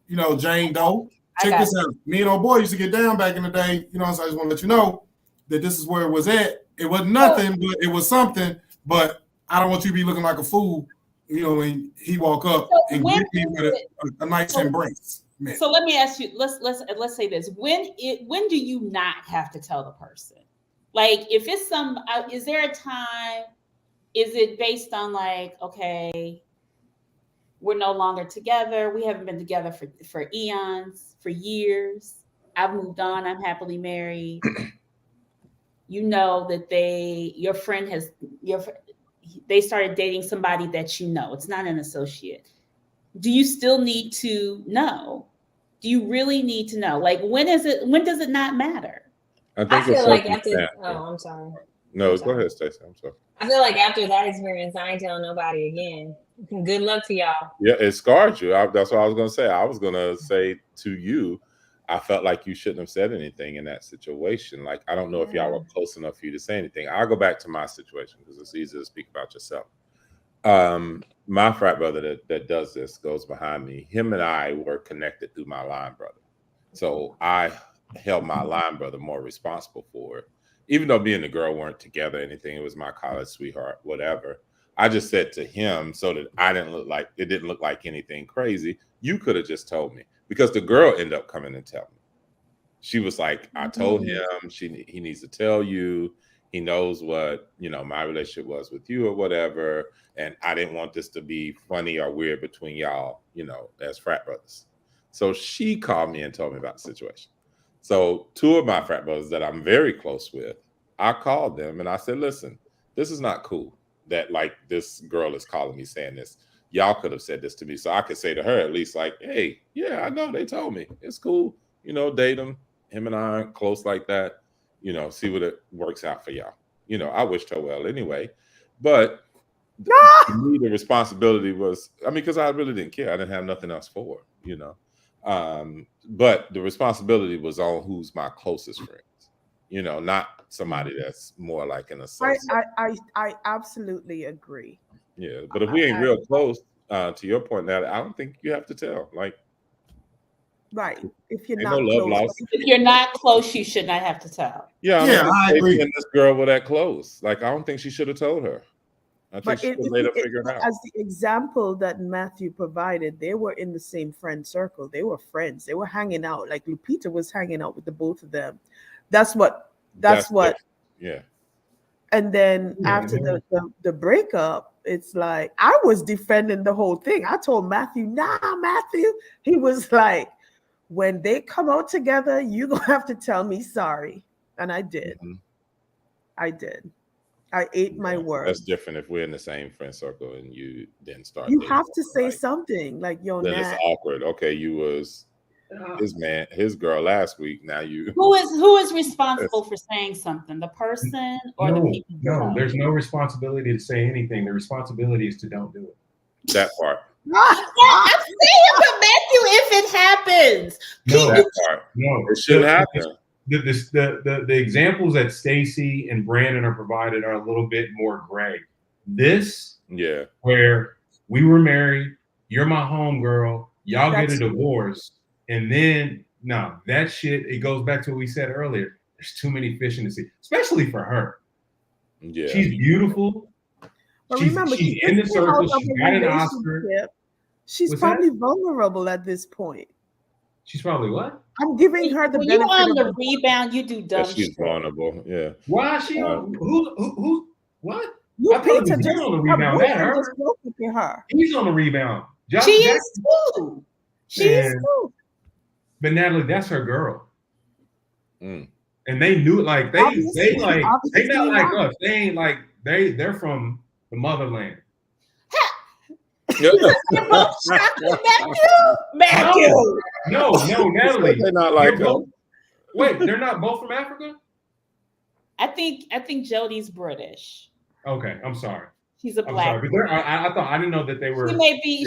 Speaker 4: you know, Jane Doe, check this out. Me and old boy used to get down back in the day. You know, so I just want to let you know that this is where it was at. It wasn't nothing, but it was something. But I don't want you to be looking like a fool, you know, when he walk up and greet me with a nice embrace. Man.
Speaker 2: So let me ask you, let's say this. When do you not have to tell the person? Like if it's is there a time, is it based on like, okay, we're no longer together. We haven't been together for eons, for years. I've moved on. I'm happily married. You know that they started dating somebody that you know. It's not an associate. Do you still need to know? Do you really need to know? Like when does it not matter?
Speaker 6: I feel like after I'm sorry.
Speaker 3: No, go ahead, Stacey. I'm sorry.
Speaker 6: I feel like after that experience, I ain't telling nobody again. Good luck to y'all.
Speaker 3: Yeah, it scarred you. That's what I was going to say. I was going to say to you, I felt like you shouldn't have said anything in that situation. Like, I don't know if y'all were close enough for you to say anything. I'll go back to my situation because it's easier to speak about yourself. My frat brother that does this goes behind me. Him and I were connected through my line brother. So I held my line brother more responsible for it. Even though me and the girl weren't together, anything, it was my college sweetheart, whatever. I just said to him so that it didn't look like anything crazy. You could have just told me, because the girl ended up coming and telling me. She was like, I told him he needs to tell you. He knows what, you know, my relationship was with you or whatever. And I didn't want this to be funny or weird between y'all, you know, as frat brothers. So she called me and told me about the situation. So 2 of my frat brothers that I'm very close with, I called them and I said, listen, this is not cool that like this girl is calling me saying this. Y'all could have said this to me. So I could say to her at least like, hey, yeah, I know they told me. It's cool. You know, date him. Him and I aren't close like that. You know, see what it works out for y'all. You know, I wished her well anyway. But to me, the responsibility was, I mean, because I really didn't care. I didn't have nothing else for her, you know. But the responsibility was on who's my closest friends, you know, not somebody that's more like an associate.
Speaker 5: I absolutely agree.
Speaker 3: Yeah, but if we ain't real close, to your point, now I don't think you have to tell. Like,
Speaker 5: Right. If you're
Speaker 3: Ain't
Speaker 5: not
Speaker 3: no love
Speaker 5: close.
Speaker 3: lost.
Speaker 2: If you're not close, you should not have to tell.
Speaker 3: Yeah,
Speaker 4: I agree.
Speaker 3: Stacey and this girl were that close. Like, I don't think she should have told her. I think
Speaker 5: But
Speaker 3: she should have made her figure it out.
Speaker 5: as the example that Matthew provided, they were in the same friend circle. They were friends. They were hanging out. Like Lupita was hanging out with the both of them. That's what.
Speaker 3: Yeah.
Speaker 5: And then after the breakup, it's like I was defending the whole thing. I told Matthew, nah, Matthew. He was like, when they come out together, you're gonna have to tell me sorry. And I did.
Speaker 3: Mm-hmm.
Speaker 5: I did. I ate my words.
Speaker 3: That's different if we're in the same friend circle and you then start.
Speaker 5: You have to say something like, "Yo,
Speaker 3: then
Speaker 5: Nat."
Speaker 3: it's awkward. Okay, you was his girl last week. Now you.
Speaker 2: Who is responsible for saying something? The person or the people?
Speaker 7: No, there's no responsibility to say anything. The responsibility is to don't do it.
Speaker 3: That part.
Speaker 2: I'm saying to Matthew, if it happens,
Speaker 3: that part.
Speaker 7: No,
Speaker 3: it should happen.
Speaker 7: The examples that Stacey and Brandon are provided are a little bit more gray. This, where we were married, you're my homegirl, y'all get a divorce, and then that shit, it goes back to what we said earlier. There's too many fish in the sea, especially for her.
Speaker 3: Yeah,
Speaker 7: she's beautiful.
Speaker 5: But
Speaker 7: she's
Speaker 5: remember,
Speaker 7: in the circle. She got an Oscar.
Speaker 5: She's probably vulnerable at this point.
Speaker 7: She's probably what?
Speaker 5: I'm giving her the benefit.
Speaker 2: When you're on the rebound, you do dumb shit.
Speaker 3: She's vulnerable. Yeah.
Speaker 7: Why is she on? Who? What?
Speaker 5: Lupita just
Speaker 7: on the rebound.
Speaker 5: Her.
Speaker 7: He's on the rebound.
Speaker 2: She is too. She is too.
Speaker 7: But Natalie, that's her girl. And they knew, like they not like us. They ain't like they're from the motherland.
Speaker 2: Matthew.
Speaker 7: No, Natalie.
Speaker 3: They're not like them.
Speaker 7: Wait, they're not both from Africa?
Speaker 2: I think Jody's British.
Speaker 7: Okay, I'm sorry.
Speaker 2: She's a black.
Speaker 7: But I thought, I didn't know that they were.
Speaker 2: She may be.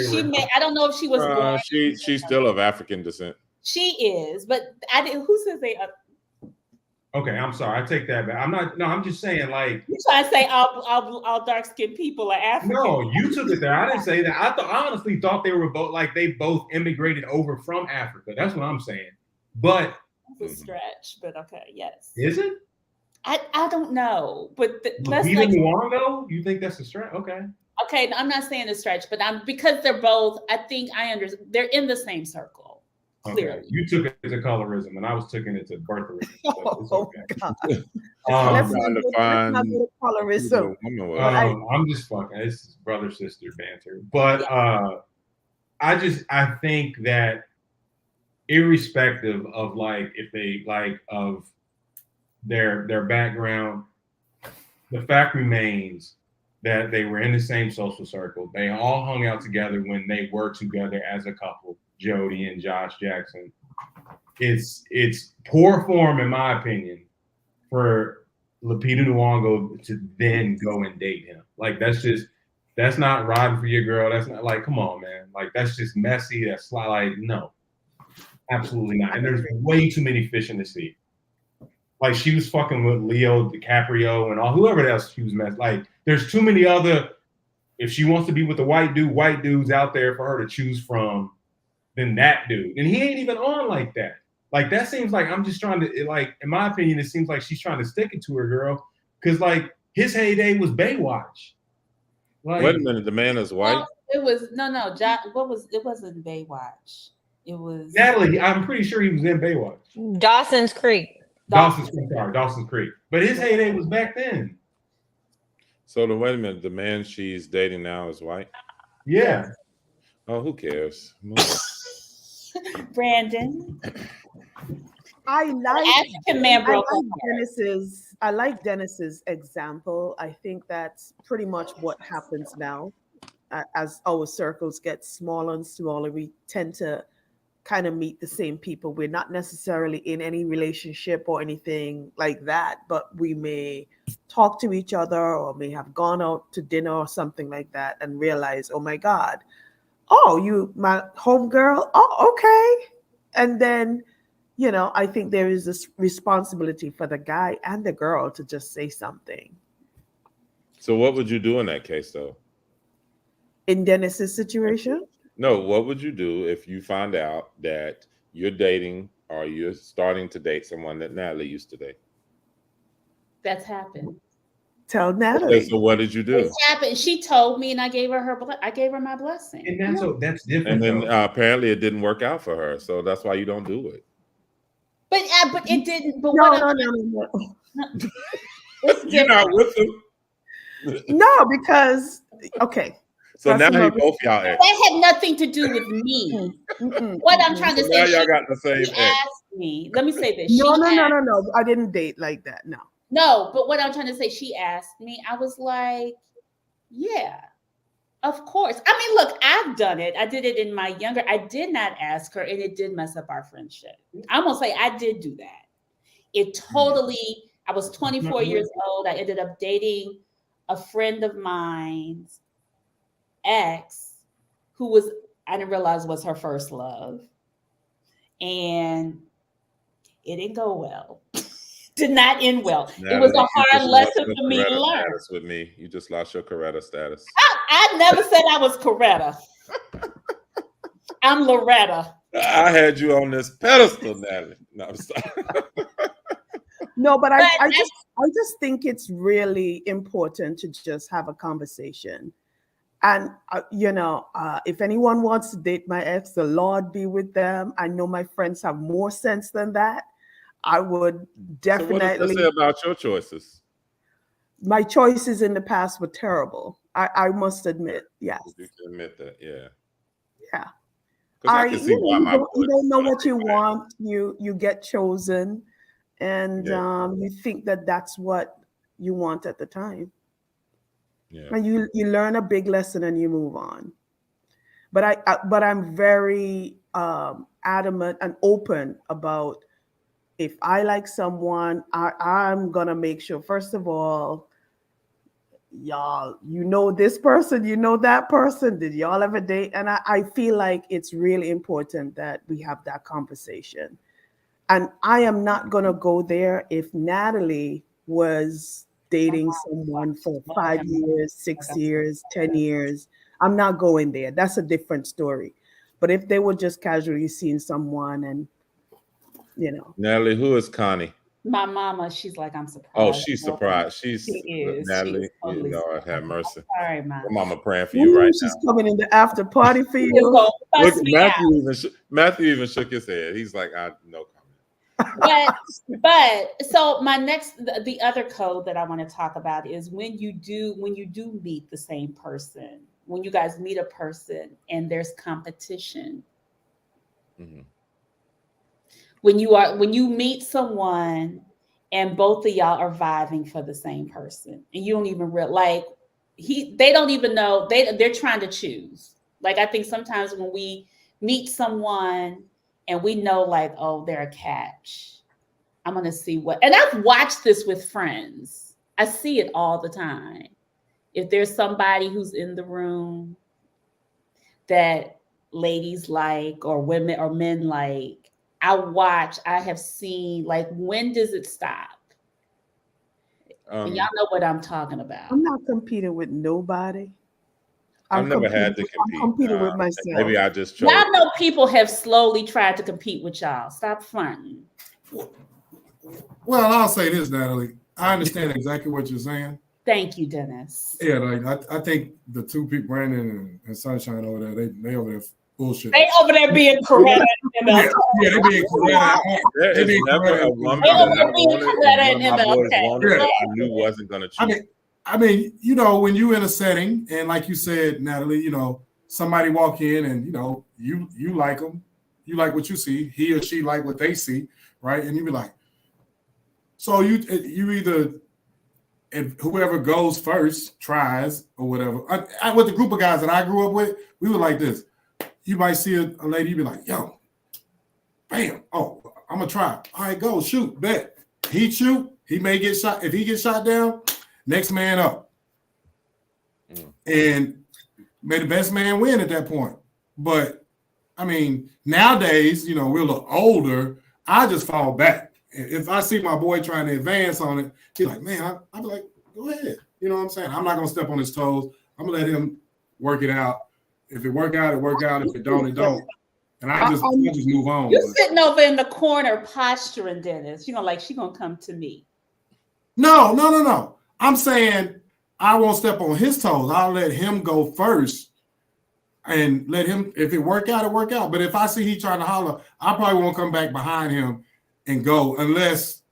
Speaker 2: I don't know if she was born.
Speaker 3: She's still of African descent.
Speaker 2: She is, but I didn't. Who says they?
Speaker 7: Okay, I'm sorry. I take that back. I'm not. No, I'm just saying, like,
Speaker 2: you trying to say all dark skinned people are African?
Speaker 7: No, you took it there. I didn't say that. I honestly thought they were both they both immigrated over from Africa. That's what I'm saying. But
Speaker 2: it's a stretch. But okay, yes.
Speaker 7: Is it?
Speaker 2: I don't know, but
Speaker 7: Lupita Nyong'o, you think that's a stretch? Okay.
Speaker 2: Okay, I'm not saying a stretch, but because they're both. I think I understand. They're in the same circle. Clearly.
Speaker 7: Okay. You took it to colorism, and I was taking it to birtherism.
Speaker 5: So God.
Speaker 3: I'm trying to find
Speaker 5: colorism.
Speaker 7: I'm just fucking. It's brother sister banter, but I think that irrespective of if they of their background, the fact remains that they were in the same social circle. They all hung out together when they were together as a couple. Jody and Josh Jackson. It's poor form, in my opinion, for Lupita Nyong'o to then go and date him. Like that's not riding for your girl. That's not come on, man. Like that's just messy. That's no, absolutely not. And there's way too many fish in the sea. Like she was fucking with Leo DiCaprio and whoever else she was messing. Like there's too many other. If she wants to be with the white dudes out there for her to choose from. Than that dude, and he ain't even on like that. Like that seems like I'm just trying to in my opinion, it seems like she's trying to stick it to her girl because his heyday was Baywatch.
Speaker 3: Wait a minute, the man is white.
Speaker 2: It was no. It wasn't Baywatch. It was
Speaker 7: Natalie. I'm pretty sure he was in Baywatch.
Speaker 6: Dawson's Creek.
Speaker 7: Dawson's Creek. But his heyday was back then.
Speaker 3: So wait a minute, the man she's dating now is white.
Speaker 7: Yeah.
Speaker 3: Oh, who cares?
Speaker 2: Brandon.
Speaker 5: I like
Speaker 2: African man broke
Speaker 5: I like Dennis's example. I think that's pretty much what happens now. As our circles get smaller and smaller, we tend to kind of meet the same people. We're not necessarily in any relationship or anything like that, but we may talk to each other or may have gone out to dinner or something like that and realize, oh my God, oh, you my homegirl? Oh, okay. And then, I think there is this responsibility for the guy and the girl to just say something.
Speaker 3: So what would you do in that case, though?
Speaker 5: In Dennis's situation?
Speaker 3: No, what would you do if you find out that you're dating or you're starting to date someone that Natalie used to date.
Speaker 2: That's happened.
Speaker 5: Tell Natalie.
Speaker 3: So what did you do?
Speaker 2: It's happened. She told me, and I gave her my blessing.
Speaker 7: And that's different.
Speaker 3: And then apparently it didn't work out for her, so that's why you don't do it.
Speaker 2: But it didn't. But
Speaker 5: No.
Speaker 3: You're not with them.
Speaker 5: No, because okay.
Speaker 3: So now both y'all ex.
Speaker 2: That had nothing to do with me. What I'm trying to say.
Speaker 3: Now y'all got the same
Speaker 2: she
Speaker 3: ex.
Speaker 2: asked me. Let me say this.
Speaker 5: No. I didn't date like that. No.
Speaker 2: No, but what I'm trying to say, she asked me. I was like, yeah, of course. I mean, look, I've done it. I did it in my younger. I did not ask her, and it did mess up our friendship. I'm gonna say I did do that. It totally. I was 24 years old. I ended up dating a friend of mine's ex, who I didn't realize was her first love, and it didn't go well. Did not end well.
Speaker 3: Natalie,
Speaker 2: it was a hard lesson for me to learn.
Speaker 3: With me, you just lost your Coretta status.
Speaker 2: I never said I was Coretta. I'm Loretta.
Speaker 3: I had you on this pedestal, Natalie. No, I'm sorry.
Speaker 5: No, but I just think it's really important to just have a conversation. And, if anyone wants to date my ex, the Lord be with them. I know my friends have more sense than that. I would definitely. So what does that say
Speaker 3: about your choices?
Speaker 5: My choices in the past were terrible. I must admit. Yes.
Speaker 3: You can admit that, yeah.
Speaker 5: Yeah.
Speaker 3: I can see why
Speaker 5: you don't know what you want. You get chosen, and you think that that's what you want at the time. Yeah. And you learn a big lesson and you move on. But I'm very adamant and open about, if I like someone, I'm gonna make sure, first of all, y'all, this person, that person, did y'all ever date? And I feel like it's really important that we have that conversation. And I am not gonna go there if Natalie was dating someone for 5 years, 6 years, 10 years. I'm not going there. That's a different story. But if they were just casually seeing someone and,
Speaker 3: Natalie, who is Connie?
Speaker 2: My mama, she's like, I'm surprised.
Speaker 3: Oh, she's surprised. She
Speaker 2: is.
Speaker 3: Natalie, Lord have mercy.
Speaker 2: Sorry, Mama.
Speaker 3: Mama praying for you right
Speaker 5: she's
Speaker 3: now.
Speaker 5: She's coming in the after party for you.
Speaker 3: Look, Matthew even shook his head. He's like, no comment.
Speaker 2: But so the other code that I want to talk about is when you do meet the same person, when you guys meet a person and there's competition. Mm-hmm. When you meet someone and both of y'all are vibing for the same person, and you don't even realize, they don't even know, they're trying to choose. Like, I think sometimes when we meet someone and we know, like, oh, they're a catch, I'm gonna see and I've watched this with friends. I see it all the time. If there's somebody who's in the room that ladies like, or women or men like, I have seen, like, when does it stop? And y'all know what I'm talking about.
Speaker 5: I'm not competing with nobody.
Speaker 3: I've never had to compete.
Speaker 5: I'm competing with myself.
Speaker 3: Maybe I just chose.
Speaker 2: Y'all know people have slowly tried to compete with y'all. Stop fronting.
Speaker 4: Well, I'll say this, Natalie. I understand exactly what you're saying.
Speaker 2: Thank you, Dennis.
Speaker 4: Yeah, like I think the two people, Brandon and Sunshine over there, they over there bullshit.
Speaker 2: They over there being correct.
Speaker 4: Yeah, they being correct.
Speaker 3: There is never a woman that I knew wasn't going to choose.
Speaker 4: I mean, when you're in a setting, and like you said, Natalie, somebody walk in and, you like them. You like what you see. He or she like what they see, right? And you be like, so you either, and whoever goes first tries or whatever. I with the group of guys that I grew up with, we were like this. You might see a lady, you be like, yo, bam, oh, I'm going to try. All right, go, shoot, bet. He shoot, he may get shot. If he gets shot down, next man up. And may the best man win at that point. But, I mean, nowadays, we're a little older. I just fall back. If I see my boy trying to advance on it, he's like, man, I'll be like, go ahead. You know what I'm saying? I'm not going to step on his toes. I'm going to let him work it out. If it work out, it work out. If it don't, it don't. And I just move on.
Speaker 2: You're sitting over in the corner posturing, Dennis. Like she gonna come to me.
Speaker 4: No. I'm saying I won't step on his toes. I'll let him go first and let him, if it work out, it work out. But if I see he trying to holler, I probably won't come back behind him and go unless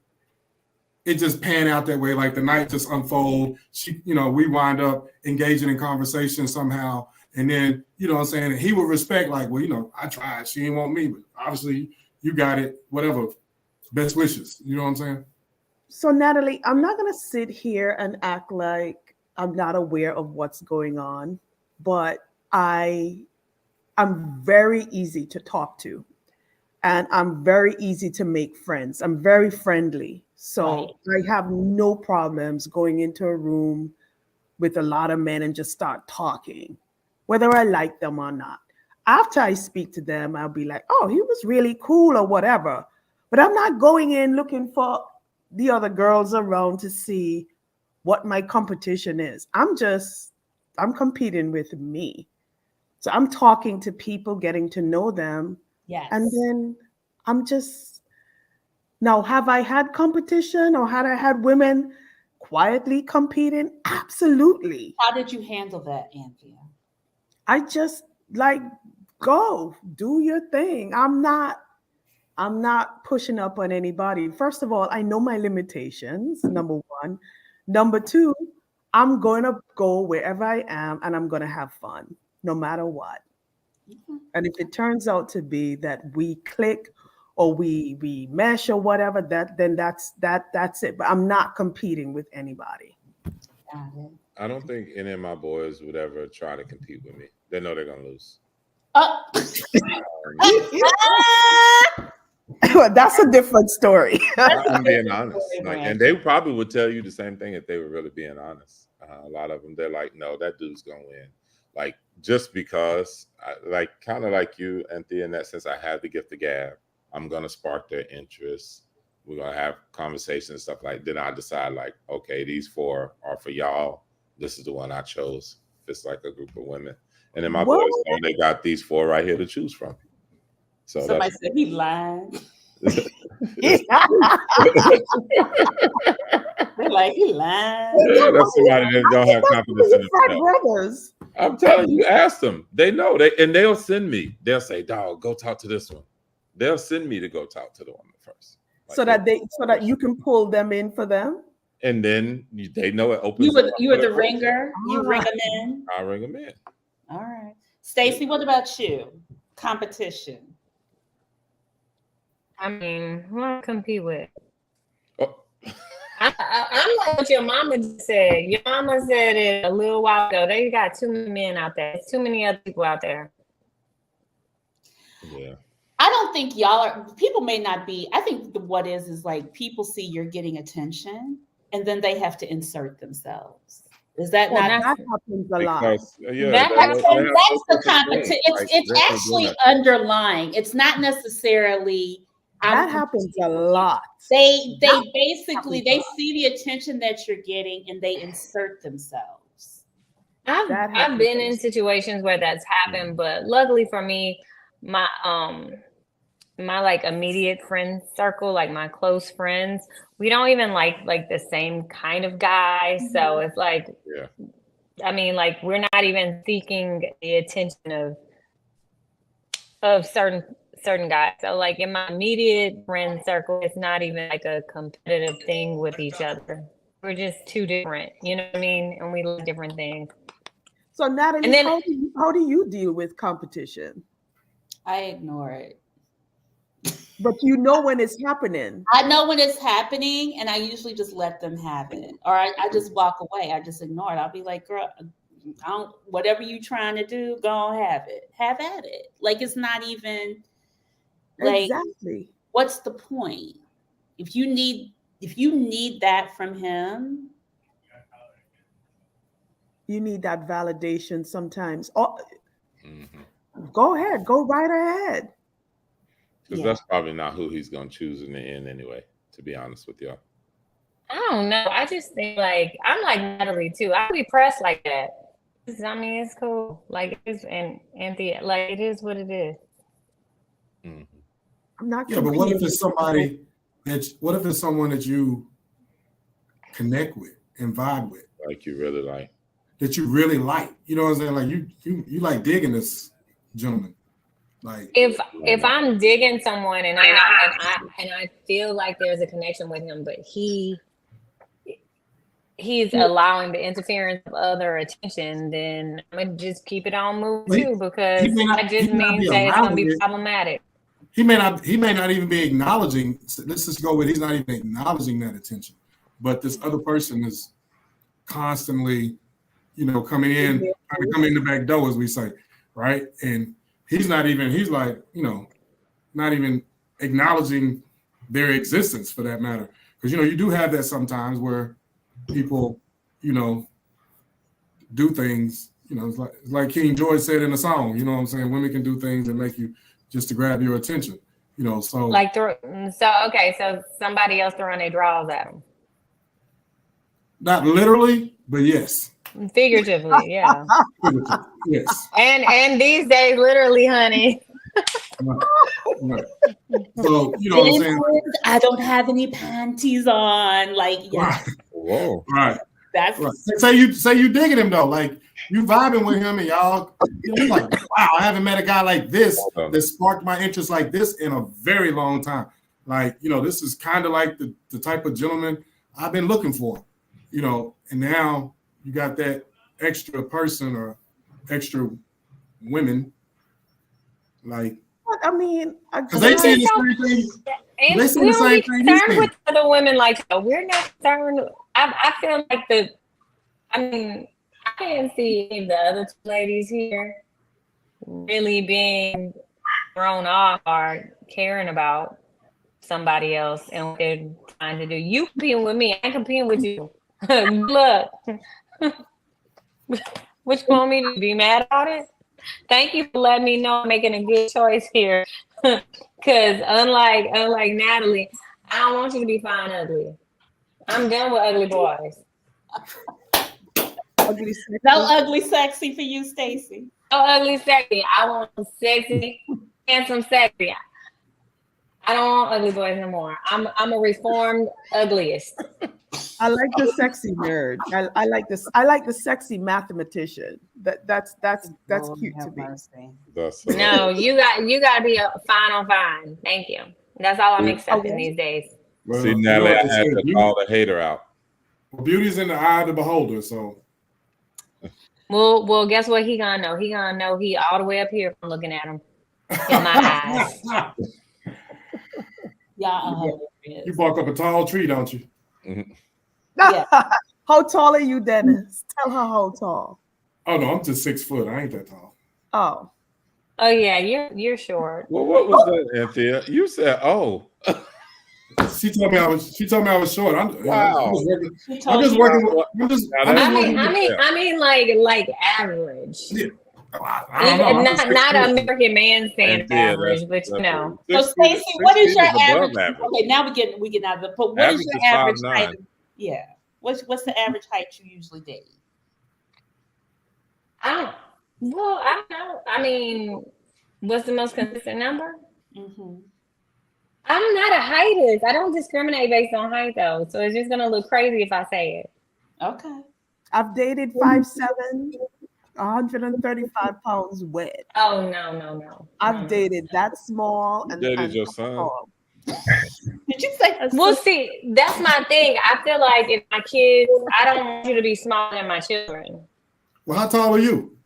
Speaker 4: it just pan out that way. Like the night just unfold. We wind up engaging in conversation somehow. And then, what I'm saying? He would respect like, well, I tried. She didn't want me, but obviously you got it. Whatever. Best wishes. You know what I'm saying?
Speaker 5: So Natalie, I'm not going to sit here and act like I'm not aware of what's going on, but I'm very easy to talk to, and I'm very easy to make friends. I'm very friendly. So I have no problems going into a room with a lot of men and just start talking, whether I like them or not. After I speak to them, I'll be like, oh, he was really cool or whatever. But I'm not going in looking for the other girls around to see what my competition is. I'm competing with me. So I'm talking to people, getting to know them.
Speaker 2: Yes.
Speaker 5: And then now, have I had competition or had I had women quietly competing? Absolutely.
Speaker 2: How did you handle that, Anthea?
Speaker 5: I just go do your thing. I'm not pushing up on anybody. First of all, I know my limitations, number one. Number two, I'm going to go wherever I am and I'm going to have fun, no matter what. Mm-hmm. And if it turns out to be that we click or we mesh or whatever, then that's it. But I'm not competing with anybody.
Speaker 3: I don't think any of my boys would ever try to compete with me. They know they're going to lose.
Speaker 5: Well, that's a different story.
Speaker 3: I'm being honest. And they probably would tell you the same thing if they were really being honest. A lot of them, they're like, no, that dude's going to win. Just because, kind of like you, Anthea, in that sense, I have the gift of gab. I'm going to spark their interest. We're going to have conversations and stuff then I decide okay, these 4 are for y'all. This is the one I chose. If it's like a group of women. And then my boys know they got these 4 right here to choose from. So
Speaker 2: somebody said he lied.
Speaker 3: They're
Speaker 2: like, he lied.
Speaker 3: Yeah, that's somebody that don't have confidence in themselves.
Speaker 5: Brothers.
Speaker 3: I'm telling you, ask them. They know. They'll send me. They'll say, dog, go talk to this one. They'll send me to go talk to the woman first.
Speaker 5: So that you can pull them in for them.
Speaker 3: And then they know it opens.
Speaker 2: You were the ringer. You ring them in.
Speaker 3: I ring them in.
Speaker 2: All right, Stacey. What about you? Competition.
Speaker 6: I mean, who do I compete with?
Speaker 3: Oh.
Speaker 6: I'm like what your mama just said. Your mama said it a little while ago. They got too many men out there. There's too many other people out there.
Speaker 3: Yeah.
Speaker 2: I don't think people may not be. I think what is people see you're getting attention and then they have to insert themselves. Is that not?
Speaker 5: That happens a lot.
Speaker 2: That's the competition. It's actually underlying. It's not necessarily.
Speaker 5: That happens a lot.
Speaker 2: They basically see the attention that you're getting and they insert themselves.
Speaker 6: I've been in situations where that's happened, but luckily for me, my immediate friend circle, my close friends, we don't even like the same kind of guy. So it's I mean, we're not even seeking the attention of certain guys. So in my immediate friend circle, it's not even a competitive thing with each other. We're just too different, you know what I mean? And we like different things.
Speaker 5: So Natalie, how do you deal with competition?
Speaker 2: I ignore it.
Speaker 5: But you know when it's happening.
Speaker 2: I know when it's happening, and I usually just let them have it. Or I just walk away. I just ignore it. I'll be like, girl, whatever you trying to do, go on, have it. Have at it. It's not even
Speaker 5: exactly.
Speaker 2: What's the point? If you need that from him,
Speaker 5: you need that validation sometimes. Go ahead, go right ahead.
Speaker 3: Because that's probably not who he's going to choose in the end anyway, to be honest with y'all.
Speaker 6: I don't know. I just think I'm like Natalie too. I be pressed like that. I mean, it's cool. It's and Anthea, it is what it is.
Speaker 3: Mhm.
Speaker 5: I'm not.
Speaker 4: Yeah, but what if
Speaker 5: competing.
Speaker 4: it's somebody what if it's someone that you connect with and vibe with,
Speaker 3: Like you really like.
Speaker 4: that you really like? You know what I'm saying? Like you like digging this gentleman. Like,
Speaker 6: If I'm digging someone and I feel like there's a connection with him, but he's allowing the interference of other attention, then I'm gonna just keep it on move too, because that just means that it's gonna be problematic.
Speaker 4: He may not even be acknowledging. Let's just go with he's not even acknowledging that attention, but this other person is constantly, coming in, trying to come in the back door, as we say, right? And he's like, not even acknowledging their existence for that matter. Because, you do have that sometimes where people, do things, it's like King George said in a song, you know what I'm saying? Women can do things that make you just to grab your attention, so.
Speaker 6: Like, so somebody else throwing their draws at him.
Speaker 4: Not literally, but yes.
Speaker 6: Figuratively, yeah.
Speaker 4: Yes.
Speaker 6: And these days, literally, honey.
Speaker 4: Right. So, you know what I'm saying?
Speaker 2: I don't have any panties on. Like, yeah.
Speaker 4: Right.
Speaker 3: Whoa.
Speaker 4: Right.
Speaker 2: That's
Speaker 4: right. Say you digging him though. Like you vibing with him and y'all, you're like, wow, I haven't met a guy like this that sparked my interest like this in a very long time. Like, this is kind of like the type of gentleman I've been looking for, and now you got that extra person or extra women, like.
Speaker 5: I mean,
Speaker 4: because they see the same thing.
Speaker 6: And we don't be concerned with other women like that. We're not concerned. I feel like I can't see any of the other two ladies here really being thrown off or caring about somebody else and what they're trying to do. You competing with me, I'm competing with you. Look. Which want me to be mad about it? Thank you for letting me know I'm making a good choice here. Because unlike Natalie, I don't want you to be fine ugly. I'm done with ugly boys.
Speaker 2: No ugly sexy for you, Stacey.
Speaker 6: No ugly sexy. I want sexy, handsome sexy. I don't want ugly boys no more. I'm a reformed ugliest.
Speaker 5: I like the sexy nerd. I like this. I like the sexy mathematician. That's cute to me.
Speaker 6: No, you got to be a fine on fine. Thank you. That's all I'm accepting these days.
Speaker 4: Well,
Speaker 3: see, Natalie, I had to call the hater out.
Speaker 4: Well, beauty's in the eye of the beholder, so.
Speaker 6: Well, guess what he gonna know? He gonna know he all the way up here from looking at him in my eyes.
Speaker 2: You
Speaker 4: bark up a tall tree, don't you?
Speaker 3: Mm-hmm.
Speaker 2: Yeah.
Speaker 5: How tall are you, Dennis? Tell her how tall.
Speaker 4: Oh no, I'm just 6 foot. I ain't that tall.
Speaker 5: Oh.
Speaker 6: Oh yeah, you're short.
Speaker 3: Well, what was that, Anthea? You said, "Oh."
Speaker 4: She told me I was short.
Speaker 3: Wow.
Speaker 4: I'm just working.
Speaker 6: I mean, like average.
Speaker 4: Yeah.
Speaker 6: Not American man standard average, but
Speaker 2: So Stacey, what is your average? Okay, now we get out of the. But what is your average height? Yeah. What's the average height you usually date?
Speaker 6: I don't know. I mean, what's the most consistent number?
Speaker 2: Mm-hmm.
Speaker 6: I'm not a heightist. I don't discriminate based on height though, so it's just gonna look crazy if I say it.
Speaker 2: Okay.
Speaker 5: I've dated 5'7", 135 pounds wet.
Speaker 6: Oh no.
Speaker 5: I've dated that small and
Speaker 3: dated your son.
Speaker 2: Did you say?
Speaker 6: Well, see, that's my thing. I feel like if my kids, I don't want you to be smaller than my children.
Speaker 4: Well, how tall are you?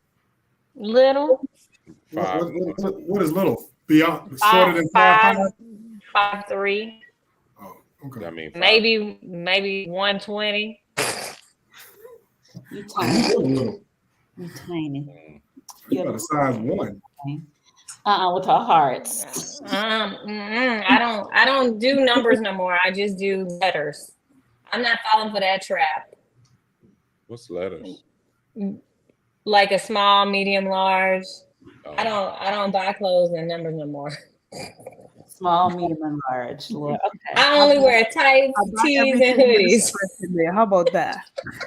Speaker 6: Little.
Speaker 4: What is little? Beyond shorter than 5'5"?
Speaker 6: 5'3".
Speaker 4: Oh, okay.
Speaker 3: I mean,
Speaker 6: maybe 120.
Speaker 2: You tiny. You tiny.
Speaker 4: You got a size 1.
Speaker 2: With our hearts.
Speaker 6: I don't do numbers no more. I just do letters. I'm not falling for that trap.
Speaker 3: What's letters?
Speaker 6: Like a small, medium, large.
Speaker 3: Oh.
Speaker 6: I don't buy clothes in numbers no more.
Speaker 2: Small, medium, and large. Lord. Okay.
Speaker 6: I only wear tights, tees, and hoodies.
Speaker 5: How about that?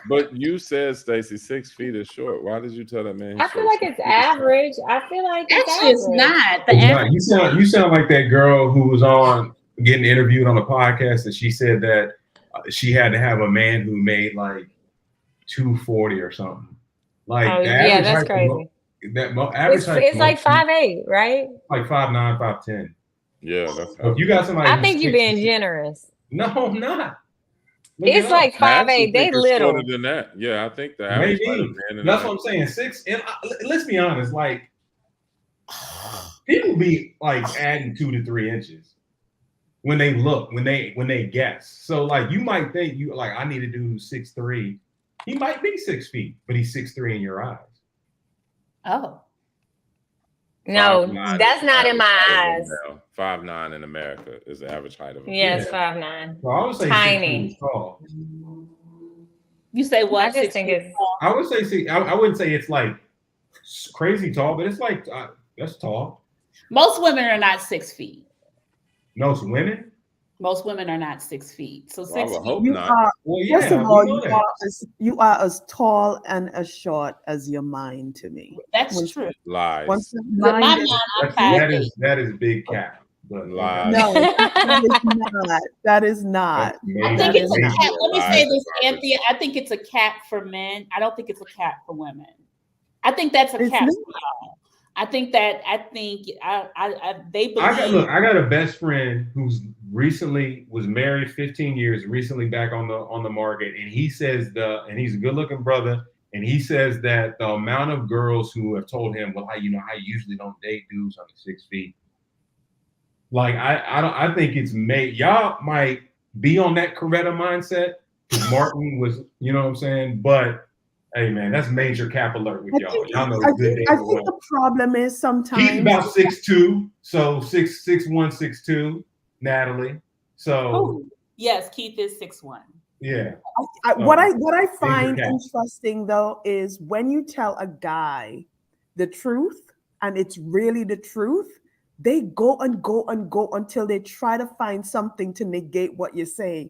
Speaker 3: But you said, Stacey, 6 feet is short. Why did you tell that man?
Speaker 6: I feel like it's average. I feel like it's
Speaker 2: Actually, it's
Speaker 6: average.
Speaker 2: not. The
Speaker 7: It's
Speaker 2: average.
Speaker 7: not. You sound like that girl who was on getting interviewed on a podcast, and she said that she had to have a man who made like 240 or something. Like,
Speaker 6: yeah, that's crazy. It's like 5'8", right?
Speaker 7: Like 5'9", 5'10".
Speaker 3: Yeah, that's.
Speaker 7: So if you got somebody,
Speaker 6: I think you're being generous.
Speaker 7: No, I'm not.
Speaker 6: It's like 5'8". They little.
Speaker 3: Shorter than that. Yeah, I think the average.
Speaker 7: Maybe. That's what I'm saying. 6. And let's be honest. Like, people be like adding 2 to 3 inches when they look, when they guess. So like, you might think you like, I need to do 6'3". He might be 6 feet, but he's 6'3" in your eyes.
Speaker 2: Oh.
Speaker 6: No, that's not in my eyes.
Speaker 3: 5'9" in America is the average height of a
Speaker 6: yeah, it's 5'9".
Speaker 7: Well, I would say
Speaker 6: tiny.
Speaker 7: 6 feet tall.
Speaker 2: You say what?
Speaker 6: I just think it's.
Speaker 7: I would say 6. I wouldn't say it's like crazy tall, but it's like that's tall.
Speaker 2: Most women are not 6 feet.
Speaker 7: Most women.
Speaker 2: Most women are not 6 feet. So 6
Speaker 3: I would
Speaker 2: feet.
Speaker 3: hope
Speaker 5: You
Speaker 3: not.
Speaker 5: are,
Speaker 7: Well, yeah,
Speaker 5: first of all, you are as tall and as short as your mind to me.
Speaker 2: That's true.
Speaker 3: Lies.
Speaker 5: Once the
Speaker 2: In my
Speaker 5: mind
Speaker 2: mind,
Speaker 5: is,
Speaker 2: I'm 5'8".
Speaker 7: that is big cap. But
Speaker 3: Lies.
Speaker 5: no, that is not. That is not.
Speaker 2: I
Speaker 5: That
Speaker 2: think it's
Speaker 5: is
Speaker 2: a
Speaker 5: not.
Speaker 2: cap. Let me say this,
Speaker 3: Lies.
Speaker 2: Anthea. I think it's a cap for men. I don't think it's a cap for women. I think that's a
Speaker 5: It's
Speaker 2: cap
Speaker 5: not.
Speaker 2: for y'all. I think they believe.
Speaker 7: I got a best friend who's recently was married 15 years, recently back on the market, and he says and he's a good looking brother, and he says that the amount of girls who have told him, well, I usually don't date dudes under 6 feet. Like I think it's y'all might be on that Coretta mindset because Martin was, you know what I'm saying, but. Hey man, that's major cap alert with y'all. Y'all know good day.
Speaker 5: I think the problem is sometimes
Speaker 7: he's about 6'2", so 6'1", 6'2", Natalie. So
Speaker 2: yes, Keith is 6'1".
Speaker 7: Yeah.
Speaker 5: What I find interesting though is when you tell a guy the truth and it's really the truth, they go and go and go until they try to find something to negate what you're saying.